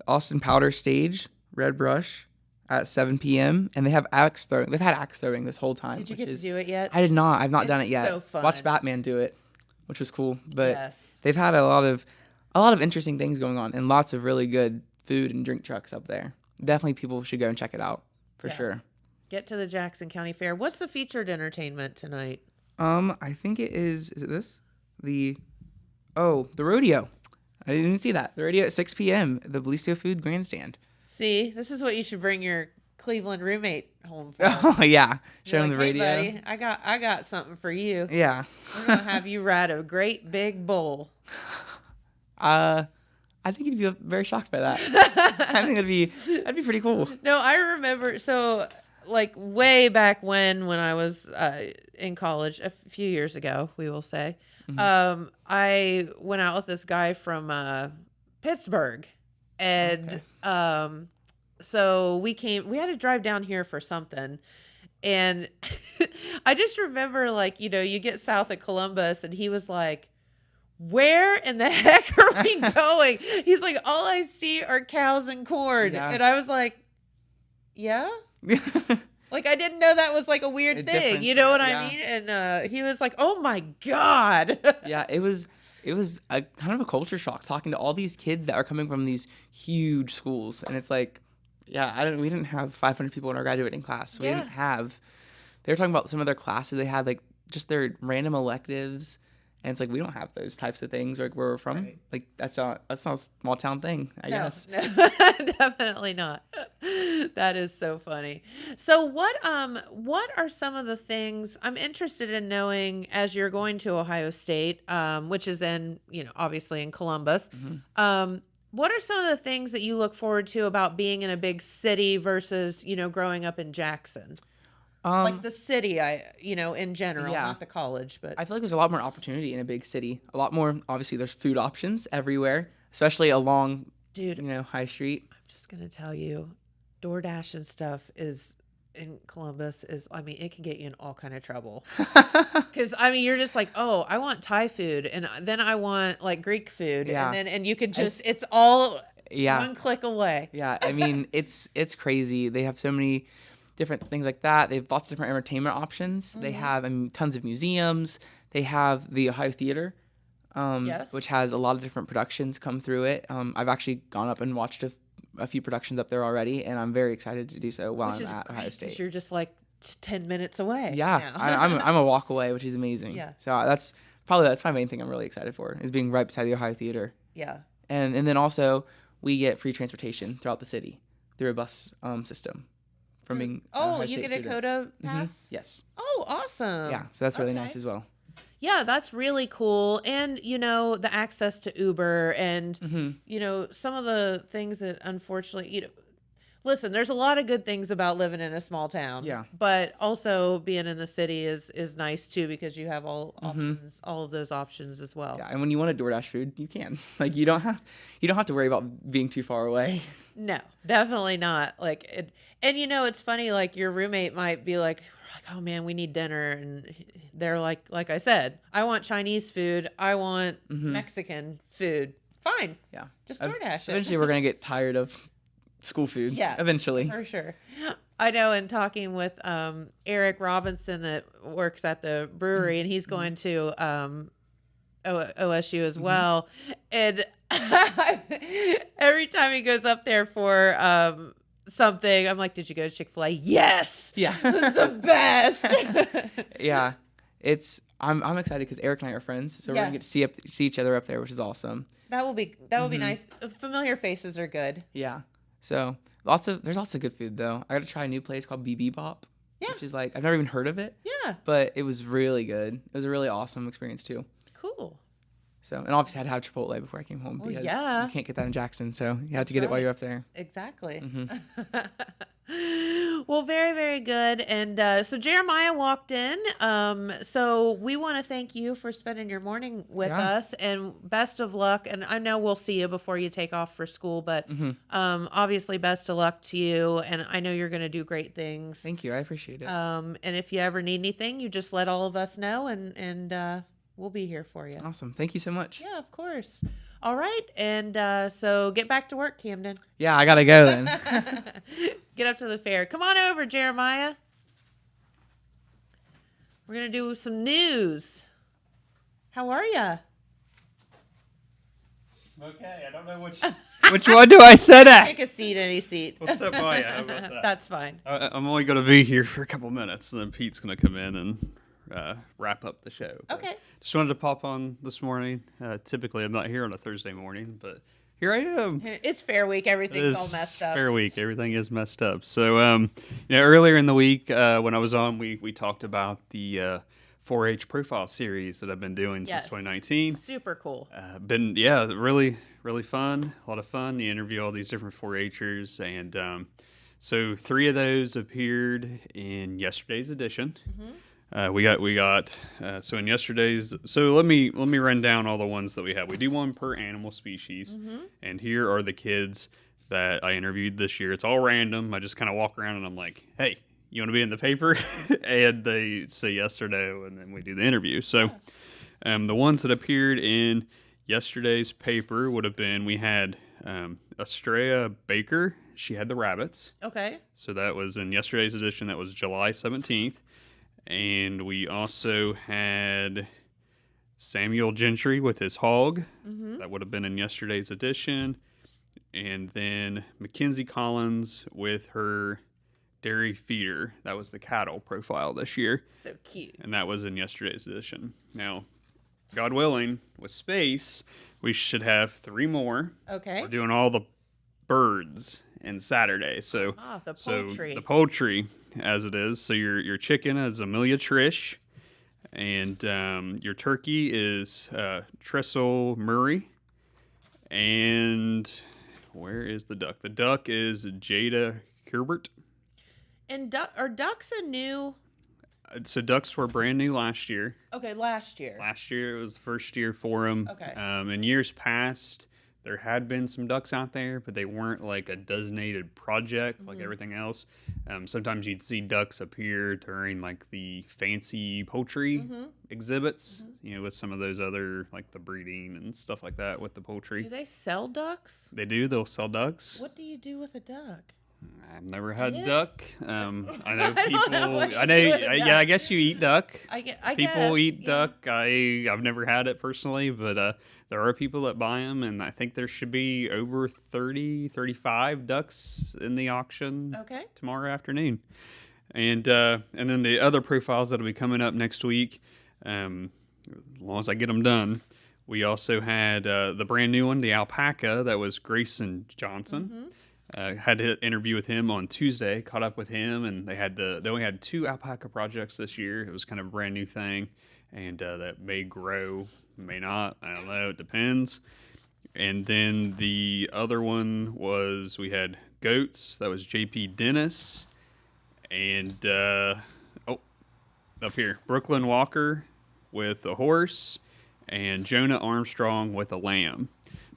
D: Austin Powder Stage, Red Brush at 7 p.m. And they have axe throwing. They've had axe throwing this whole time.
B: Did you get to do it yet?
D: I did not. I've not done it
B: It's
D: yet.
B: so fun.
D: Watched Batman do it, which was cool. But
B: Yes.
D: they've had a lot of interesting things going on and lots of really good food and drink trucks up there. Definitely people should go and check it out for sure.
B: Get to the Jackson County Fair. What's the featured entertainment tonight?
D: I think it is it this? The rodeo. I didn't even see that. The rodeo at 6 p.m. the Belicio Food Grandstand.
B: See, this is what you should bring your Cleveland roommate home for.
D: Oh yeah, show
B: Be
D: them the
B: like,
D: radio.
B: "Hey, buddy, I got something for you.
D: Yeah.
B: We're gonna have you ride a great big bull."
D: I think you'd be very shocked by that. I think that'd be pretty cool.
B: No, I remember. So like way back when I was in college, a few years ago, we will say, I went out with this guy from Pittsburgh, and so we had to drive down here for something. And I just remember, like, you get south of Columbus, and he was like, where in the heck are we going? He's like, all I see are cows and corn.
D: Yeah.
B: And I was like, yeah? Like, I didn't know that was like a weird thing.
D: difference,
B: You know what
D: yeah.
B: I mean? And he was like, oh my God.
D: Yeah, it was a kind of a culture shock talking to all these kids that are coming from these huge schools, and it's like, yeah, we didn't have 500 people in our graduating class. We didn't have. They were talking about some of their classes. They had like just their random electives, and it's like we don't have those types of things like where we're from.
B: Right.
D: Like that's not a small town thing, I guess.
B: No, definitely not. That is so funny. So what are some of the things I'm interested in knowing as you're going to Ohio State, which is in, obviously in Columbus. What are some of the things that you look forward to about being in a big city versus, growing up in Jackson? Like the city, in general, not the college, but
D: I feel like there's a lot more opportunity in a big city. A lot more, obviously, there's food options everywhere, especially along, High Street.
B: I'm just going to tell you, DoorDash and stuff is in Columbus it can get you in all kind of trouble. Because, you're just like, oh, I want Thai food. And then I want like Greek food.
D: Yeah.
B: And you could just, it's all
D: Yeah.
B: one click away.
D: Yeah. It's crazy. They have so many different things like that. They have lots of different entertainment options. They have tons of museums. They have the Ohio Theater,
B: Yes.
D: which has a lot of different productions come through it. I've actually gone up and watched a few productions up there already, and I'm very excited to do so while I'm at Ohio State.
B: You're just like 10 minutes away.
D: Yeah,
B: now.
D: I'm a walk away, which is amazing.
B: Yeah.
D: So that's my main thing I'm really excited for, is being right beside the Ohio Theater.
B: Yeah.
D: And then also we get free transportation throughout the city through a bus system from being
B: Oh,
D: Ohio
B: you
D: State
B: get
D: student.
B: a CODA pass?
D: Yes.
B: Oh, awesome.
D: Yeah. So that's really
B: Okay.
D: nice as well.
B: Yeah, that's really cool. And, the access to Uber and, some of the things that unfortunately, listen, there's a lot of good things about living in a small town.
D: Yeah.
B: But also being in the city is nice too, because you have all options, all of those options as well.
D: Yeah, and when you want a DoorDash food, you can. Like you don't have to worry about being too far away.
B: No, definitely not. Like and it's funny, like your roommate might be like, oh man, we need dinner, and they're like I said, I want Chinese food, I want Mexican food. Fine.
D: Yeah.
B: Just DoorDash it.
D: Eventually we're going to get tired of school food.
B: Yeah.
D: Eventually.
B: For sure. I know, in talking with Eric Robinson that works at the brewery, and he's going to OSU as well. And every time he goes up there for something, I'm like, did you go to Chick-fil-A? Yes.
D: Yeah.
B: It was the best.
D: Yeah. I'm excited because Eric and I are friends, so we're going to get to see each other up there, which is awesome.
B: That will be nice. Familiar faces are good.
D: Yeah. So there's lots of good food though. I got to try a new place called BB Bop.
B: Yeah.
D: Which is like, I've never even heard of it.
B: Yeah.
D: But it was really good. It was a really awesome experience too.
B: Cool.
D: So, and obviously I had to have Chipotle before I came home because you can't get that in Jackson. So you have to get it while you're up there.
B: Exactly. Well, very, very good. And so Jeremiah walked in. So we want to thank you for spending your morning with us, and best of luck. And I know we'll see you before you take off for school, but obviously best of luck to you. And I know you're going to do great things.
D: Thank you. I appreciate it.
B: And if you ever need anything, you just let all of us know, and we'll be here for you.
D: Awesome. Thank you so much.
B: Yeah, of course. All right. And so get back to work, Kamden.
D: Yeah, I got to go then.
B: Get up to the fair. Come on over, Jeremiah. We're going to do some news. How are ya?
H: Okay, I don't know which one do I sit at.
B: Take a seat, any seat.
H: We'll sit by you. How about that?
B: That's fine.
H: I'm only going to be here for a couple minutes, and then Pete's going to come in and wrap up the show. But
B: Okay.
H: Just wanted to pop on this morning. Typically, I'm not here on a Thursday morning, but here I am.
B: It's Fair Week. Everything's all
H: It's
B: messed up.
H: Fair Week. Everything is messed up. So, earlier in the week when I was on, we talked about the 4-H profile series that I've been doing since
B: Yes.
H: 2019.
B: Super cool.
H: Really, really fun. A lot of fun. You interview all these different 4-Hers, and So 3 of those appeared in yesterday's edition. We got so in yesterday's. So let me run down all the ones that we have. We do one per animal species, and here are the kids that I interviewed this year. It's all random. I just kind of walk around and I'm like, hey, you want to be in the paper? And they say yes or no, and then we do the interview. So the ones that appeared in yesterday's paper would have been, we had Estrella Baker. She had the rabbits.
B: Okay.
H: So that was in yesterday's edition. That was July 17th. And we also had Samuel Gentry with his hog. That would have been in yesterday's edition. And then Mackenzie Collins with her dairy feeder. That was the cattle profile this year.
B: So cute.
H: And that was in yesterday's edition. Now, God willing, with space, we should have 3 more.
B: Okay.
H: We're doing all the birds in Saturday. So,
B: the poultry.
H: The poultry, as it is. So your chicken is Amelia Trish, and your turkey is Tressel Murray. And where is the duck? The duck is Jada Kurbert.
B: And are ducks a new?
H: So ducks were brand new last year.
B: Okay, last year.
H: Last year it was the first year for them.
B: Okay.
H: In years past, there had been some ducks out there, but they weren't like a designated project like everything else. Sometimes you'd see ducks appear during like the fancy poultry exhibits, you know, with some of those other like the breeding and stuff like that with the poultry.
B: Do they sell ducks?
H: They do. They'll sell ducks.
B: What do you do with a duck?
H: I've never had duck. I know
B: I
H: people.
B: don't know what you
H: I
B: do
H: know.
B: with a
H: Yeah, I guess you eat duck.
B: I
H: People
B: guess,
H: eat
B: yeah.
H: duck. I've never had it personally, but there are people that buy them, and I think there should be over 30, 35 ducks in the auction tomorrow afternoon. And then the other profiles that'll be coming up next week, as long as I get them done. We also had the brand new one, the alpaca, that was Grayson Johnson. Had an interview with him on Tuesday, caught up with him, and they only had 2 alpaca projects this year. It was kind of a brand new thing, and that may grow, may not. I don't know. It depends. And then the other one was, we had goats. That was J.P. Dennis. And, up here, Brooklyn Walker with a horse, and Jonah Armstrong with a lamb.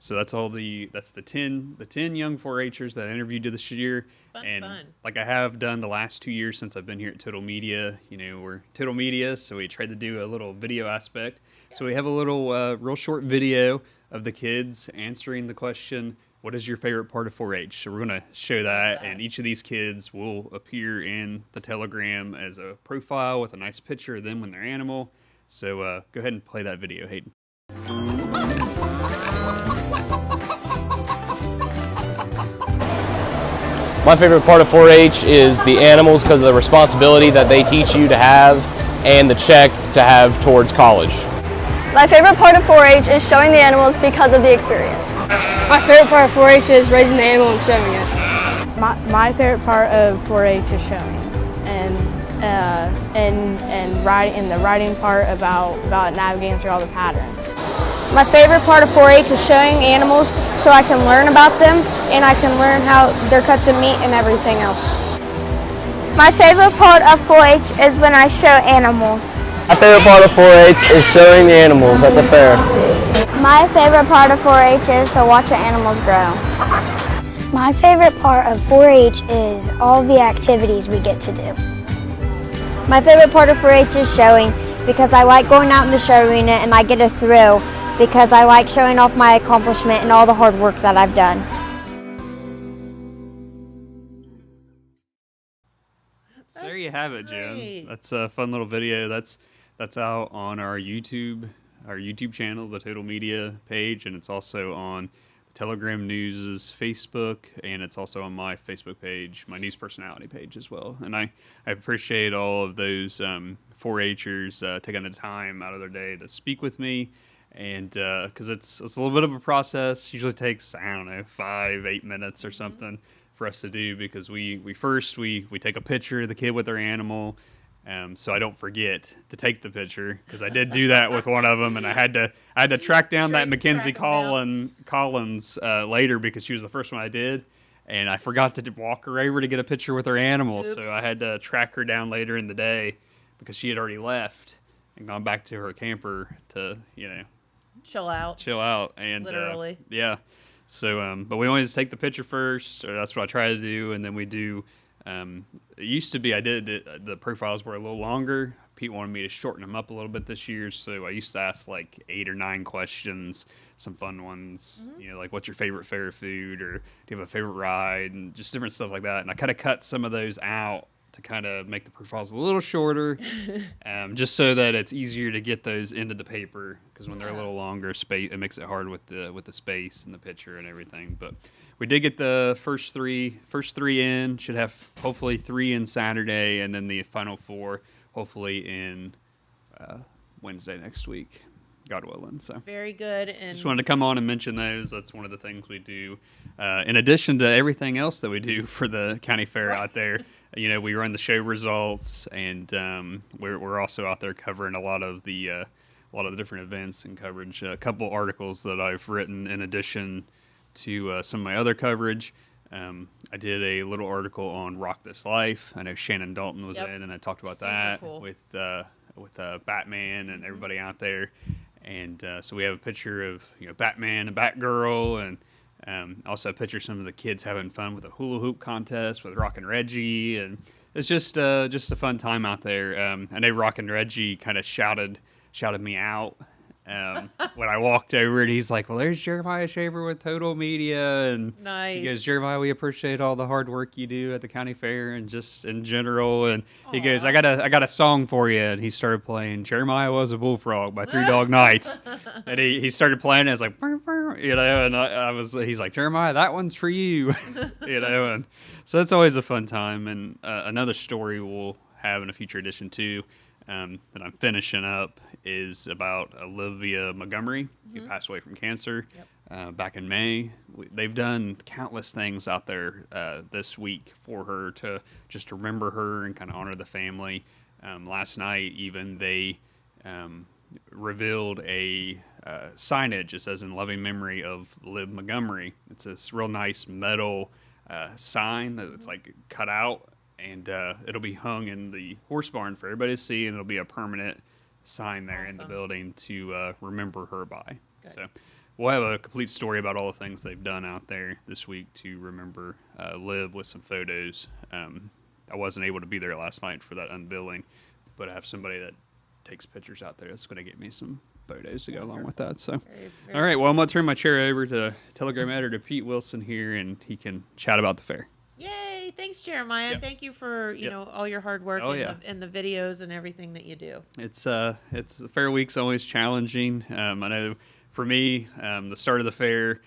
H: So that's the 10 young 4-H'ers that I interviewed this year. Fun. Like I have done the last 2 years since I've been here at Total Media. You know, we're Total Media, so we tried to do a little video aspect. So we have a little real short video of the kids answering the question, what is your favorite part of 4-H? So we're going to show that, and each of these kids will appear in the Telegram as a profile with a nice picture of them when they're animal. So go ahead and play that video, Hayden.
I: My favorite part of 4-H is the animals because of the responsibility that they teach you to have and the check to have towards college.
J: My favorite part of 4-H is showing the animals because of the experience.
K: My favorite part of 4-H is raising the animal and showing it.
L: My favorite part of 4-H is showing, and the writing part about navigating through all the patterns.
K: My favorite part of 4-H is showing animals so I can learn about them and I can learn how their cuts of meat and everything else.
J: My favorite part of 4-H is when I show animals.
I: My favorite part of 4-H is showing the animals at the fair.
J: My favorite part of 4-H is to watch the animals grow.
M: My favorite part of 4-H is all the activities we get to do.
J: My favorite part of 4-H is showing because I like going out in the show arena and I get a thrill because I like showing off my accomplishment and all the hard work that I've done.
H: So there you have it, Jen.
B: great.
H: That's a fun little video. That's out on our YouTube channel, the Total Media page, and it's also on Telegram News' Facebook, and it's also on my Facebook page, my news personality page as well. And I appreciate all of those 4-H'ers taking the time out of their day to speak with me, and because it's a little bit of a process. Usually takes, I don't know, 5-8 minutes or something for us to do, because we take a picture of the kid with their animal. So I don't forget to take the picture, because I did do that with one of them, and I had to track down that Mackenzie Collins later, because she was the first one I did, and I forgot to walk her over to get a picture with her animal. So I had to track her down later in the day because she had already left and gone back to her camper to,
B: chill out.
H: And
B: literally.
H: Yeah. So, but we always take the picture first, or that's what I try to do, and then we do. It used to be I did the profiles were a little longer. Pete wanted me to shorten them up a little bit this year, so I used to ask like 8 or 9 questions, some fun ones, like what's your favorite fair food, or do you have a favorite ride, and just different stuff like that. And I kind of cut some of those out to kind of make the profiles a little shorter, just so that it's easier to get those into the paper, because when they're a little longer, space it makes it hard with the space and the picture and everything. But we did get the first three in. Should have hopefully 3 in Saturday, and then the final 4 hopefully in Wednesday next week, God willing. So
B: very good. And
H: just wanted to come on and mention those. That's one of the things we do. In addition to everything else that we do for the county fair out there, we run the show results, and we're also out there covering a lot of the different events and coverage. A couple articles that I've written in addition to some of my other coverage. I did a little article on Rock This Life. I know Shannon Dalton was in, and I talked about that with Batman and everybody out there. And so we have a picture of Batman and Batgirl, and also a picture of some of the kids having fun with a hula hoop contest with Rock and Reggie, and it's just a fun time out there. I know Rock and Reggie kind of shouted me out when I walked over, and he's like, "Well, there's Jeremiah Shaver with Total Media," and
B: nice.
H: He goes, "Jeremiah, we appreciate all the hard work you do at the county fair and just in general." And he goes, "I got a song for you," and he started playing "Jeremiah Was a Bullfrog" by Three Dog Nights, and he started playing it. I was like, burr, burr, and he's like, "Jeremiah, that one's for you," and so that's always a fun time. And another story we'll have in a future edition too, that I'm finishing up, is about Olivia Montgomery, who passed away from cancer back in May. They've done countless things out there this week for her to just remember her and kind of honor the family. Last night, even, they revealed a signage. It says, "In loving memory of Liv Montgomery." It's this real nice metal sign that's like cut out, and it'll be hung in the horse barn for everybody to see, and it'll be a permanent sign there in the building to remember her by. Good. So we'll have a complete story about all the things they've done out there this week to remember Liv, with some photos. I wasn't able to be there last night for that unveiling, but I have somebody that takes pictures out there that's going to get me some photos to go along with that. So, very all right, well, I'm going to turn my chair over to Telegram editor Pete Wilson here, and he can chat about the fair.
B: Yay! Thanks, Jeremiah.
H: Yep.
B: Thank you for all your hard work and the videos and everything that you do.
H: It's the fair week's always challenging. I know for me, the start of the fair,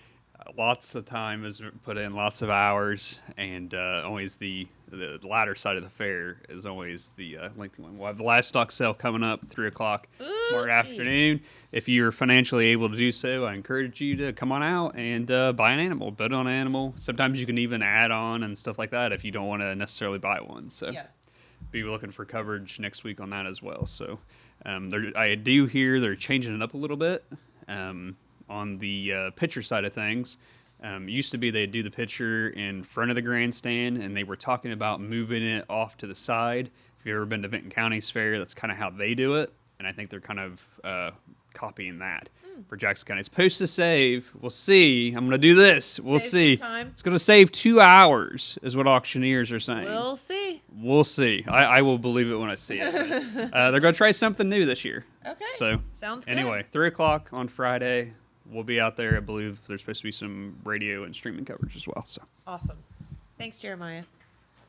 H: lots of time is put in, lots of hours, and always the latter side of the fair is always the lengthy one. We'll have the livestock sale coming up 3:00 tomorrow afternoon. If you're financially able to do so, I encourage you to come on out and buy an animal, bid on an animal. Sometimes you can even add on and stuff like that if you don't want to necessarily buy one. So be looking for coverage next week on that as well. So I do hear they're changing it up a little bit on the picture side of things. Used to be they'd do the picture in front of the grandstand, and they were talking about moving it off to the side. If you've ever been to Vinton County's fair, that's kind of how they do it, and I think they're kind of copying that for Jackson County. It's supposed to save. We'll see. I'm going to do this. We'll see. It's going to save 2 hours, is what auctioneers are saying.
B: We'll see.
H: We'll see. I will believe it when I see it. They're going to try something new this year.
B: Okay.
H: So
B: sounds good.
H: Anyway, 3:00 on Friday. We'll be out there. I believe there's supposed to be some radio and streaming coverage as well. So
B: awesome. Thanks, Jeremiah.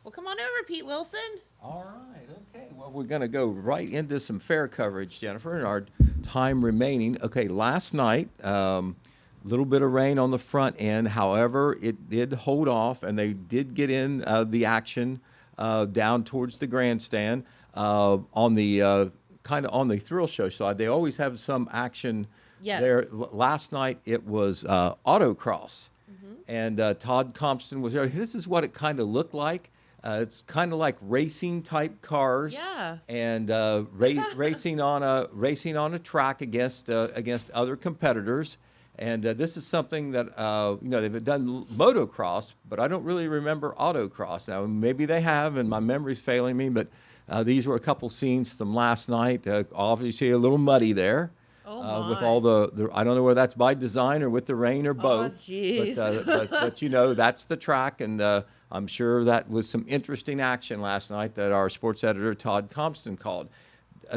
B: Well, come on over, Pete Wilson.
N: All right. Okay. Well, we're going to go right into some fair coverage, Jennifer, in our time remaining. Okay. Last night, little bit of rain on the front end. However, it did hold off, and they did get in the action down towards the grandstand on the kind of on the thrill show side. They always have some action.
B: Yes.
N: There, last night it was autocross, and Todd Compton was there. This is what it kind of looked like. It's kind of like racing type cars, and racing on a track against other competitors. And this is something that, they've done motocross, but I don't really remember autocross. Now, maybe they have, and my memory's failing me, but these were a couple scenes from last night. Obviously, a little muddy there. With all the, I don't know whether that's by design or with the rain or both.
B: Jeez.
N: But that's the track, and I'm sure that was some interesting action last night that our sports editor, Todd Compton, called.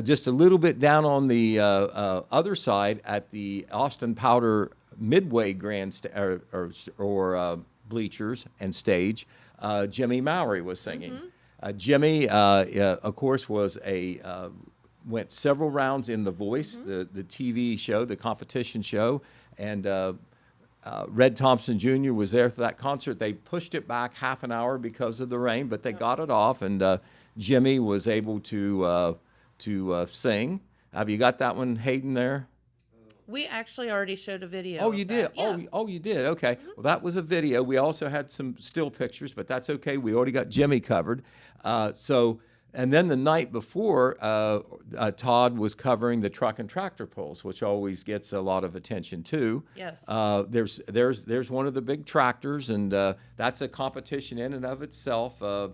N: Just a little bit down on the other side at the Austin Powder Midway bleachers and stage, Jimmy Mowry was singing. Jimmy, of course, went several rounds in The Voice, the TV show, the competition show, and Red Thompson Jr. was there for that concert. They pushed it back half an hour because of the rain, but they got it off, and Jimmy was able to sing. Have you got that one, Hayden, there?
B: We actually already showed a video.
N: Oh, you did?
B: Yeah.
N: Oh, you did? Okay. Well, that was a video. We also had some still pictures, but that's okay. We already got Jimmy covered. And then the night before, Todd was covering the truck and tractor pulls, which always gets a lot of attention too.
B: Yes.
N: There's one of the big tractors, and that's a competition in and of itself. Usually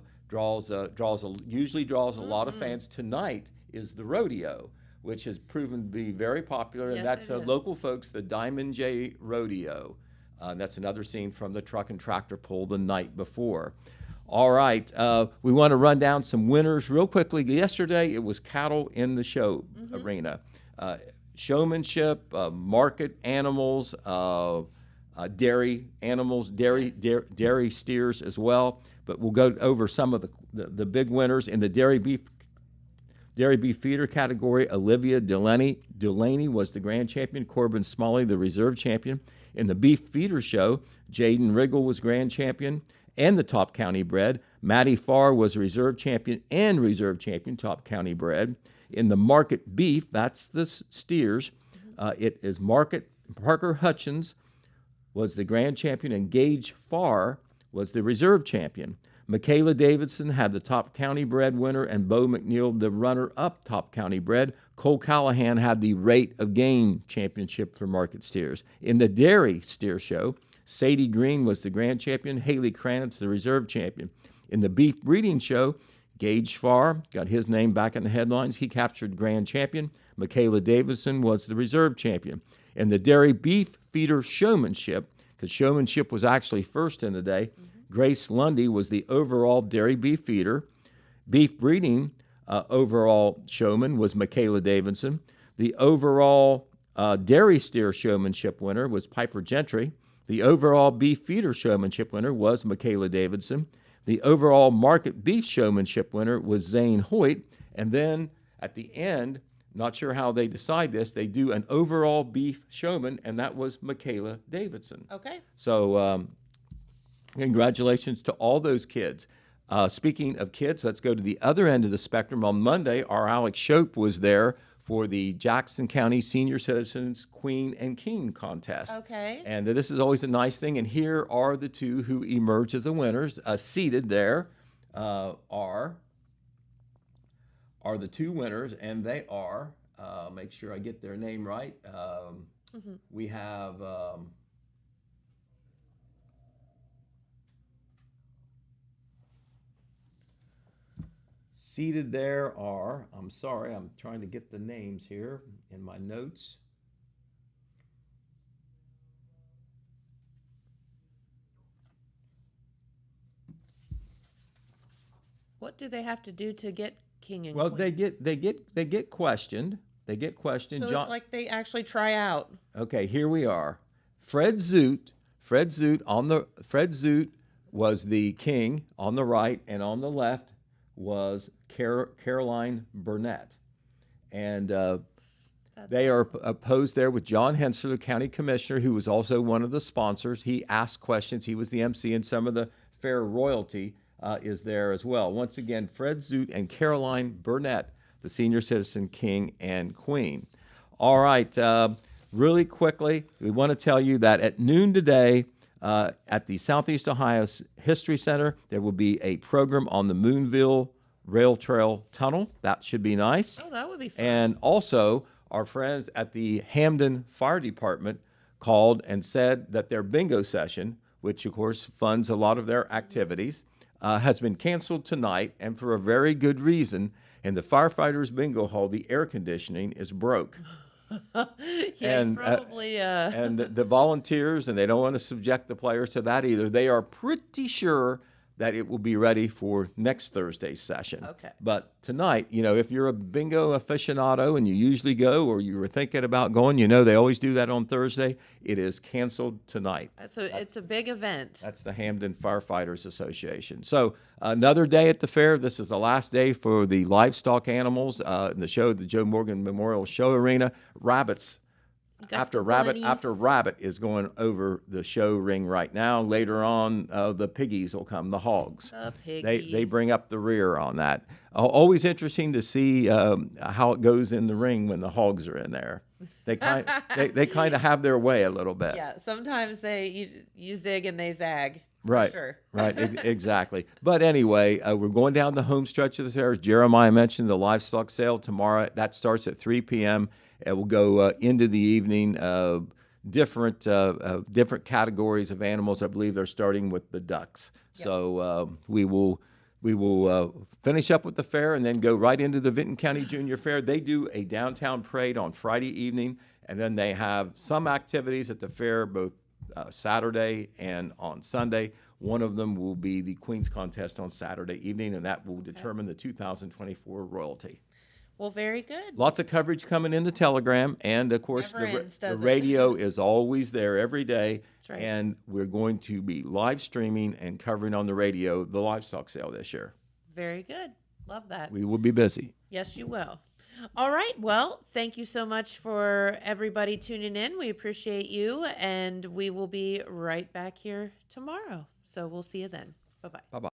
N: draws a lot of fans. Tonight is the rodeo, which has proven to be very popular, and that's local folks, the Diamond J Rodeo. That's another scene from the truck and tractor pull the night before. All right, we want to run down some winners real quickly. Yesterday, it was cattle in the show arena. Showmanship, market animals, dairy animals, dairy steers as well. But we'll go over some of the big winners in the dairy beef feeder category. Olivia Delaney was the grand champion. Corbin Smalley, the reserve champion. In the beef feeder show, Jaden Riggle was grand champion and the top county bred. Maddie Farr was reserve champion and reserve champion, top county bred. In the market beef, that's the steers, it is Parker Hutchins was the grand champion, and Gage Farr was the reserve champion. Michaela Davidson had the top county bred winner, and Bo McNeil the runner-up top county bred. Cole Callahan had the rate of gain championship for market steers. In the dairy steer show, Sadie Green was the grand champion, Haley Kranitz the reserve champion. In the beef breeding show, Gage Farr got his name back in the headlines. He captured grand champion. Michaela Davidson was the reserve champion. In the dairy beef feeder showmanship, because showmanship was actually first in the day, Grace Lundy was the overall dairy beef feeder. Beef breeding overall showman was Michaela Davidson. The overall dairy steer showmanship winner was Piper Gentry. The overall beef feeder showmanship winner was Michaela Davidson. The overall market beef showmanship winner was Zane Hoyt. And then at the end, not sure how they decide this, they do an overall beef showman, and that was Michaela Davidson.
B: Okay.
N: So congratulations to all those kids. Speaking of kids, let's go to the other end of the spectrum. On Monday, our Alex Shope was there for the Jackson County Senior Citizens Queen and King contest.
B: Okay.
N: And this is always a nice thing. And here are the two who emerged as the winners. Seated there are the two winners, and they are, make sure I get their name right. We have seated there are, I'm sorry, I'm trying to get the names here in my notes.
B: What do they have to do to get King and
N: Well,
B: Queen?
N: they get questioned. They get questioned.
B: So it's like they actually try out.
N: Okay, here we are. Fred Zoot was the king on the right, and on the left was Caroline Burnett. And they are opposed there with John Hensler, the county commissioner, who was also one of the sponsors. He asked questions. He was the MC, and some of the fair royalty is there as well. Once again, Fred Zoot and Caroline Burnett, the senior citizen king and queen. All right, really quickly, we want to tell you that at noon today, at the Southeast Ohio History Center, there will be a program on the Moonville Rail Trail Tunnel. That should be nice.
B: Oh, that would be fun.
N: And also, our friends at the Hamden Fire Department called and said that their bingo session, which of course funds a lot of their activities, has been canceled tonight, and for a very good reason. In the firefighters' bingo hall, the air conditioning is broke.
B: And probably.
N: And the volunteers, and they don't want to subject the players to that either. They are pretty sure that it will be ready for next Thursday's session.
B: Okay.
N: But tonight, if you're a bingo aficionado and you usually go, or you were thinking about going, they always do that on Thursday. It is canceled tonight.
B: So it's a big event.
N: That's the Kamden Firefighters Association. So another day at the fair. This is the last day for the livestock animals in the show, the Joe Morgan Memorial Show Arena. Rabbits. After Rabbit is going over the show ring right now. Later on, the piggies will come, the hogs.
B: The piggies.
N: They bring up the rear on that. Always interesting to see how it goes in the ring when the hogs are in there. They kind of have their way a little bit.
B: Yeah, sometimes you zig and they zag.
N: Right,
B: sure.
N: Right, exactly. But anyway, we're going down the home stretch of the fair. As Jeremiah mentioned, the livestock sale tomorrow. That starts at 3 p.m. It will go into the evening. Different categories of animals. I believe they're starting with the ducks. Yep. So we will finish up with the fair and then go right into the Vinton County Junior Fair. They do a downtown parade on Friday evening, and then they have some activities at the fair both Saturday and on Sunday. One of them will be the Queen's Contest on Saturday evening, and that will determine the 2024 royalty.
B: Well, very good.
N: Lots of coverage coming in the Telegram, and of course the radio is always there every day.
B: That's right.
N: And we're going to be live streaming and covering on the radio the livestock sale this year.
B: Very good. Love that.
N: We will be busy.
B: Yes, you will. All right. Well, thank you so much for everybody tuning in. We appreciate you, and we will be right back here tomorrow. So we'll see you then. Bye-bye.
N: Bye-bye.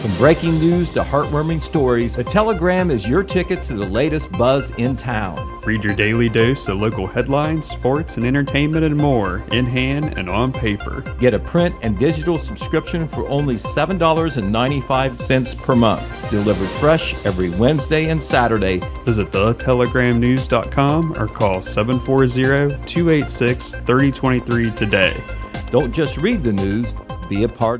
N: From breaking news to heartwarming stories, the Telegram is your ticket to the latest buzz in town.
H: Read your daily dose of local headlines, sports, and entertainment and more in hand and on paper.
N: Get a print and digital subscription for only $7.95 per month. Delivered fresh every Wednesday and Saturday.
H: Visit thetelegramnews.com or call 740-286-3023 today.
N: Don't just read the news, be a part of it.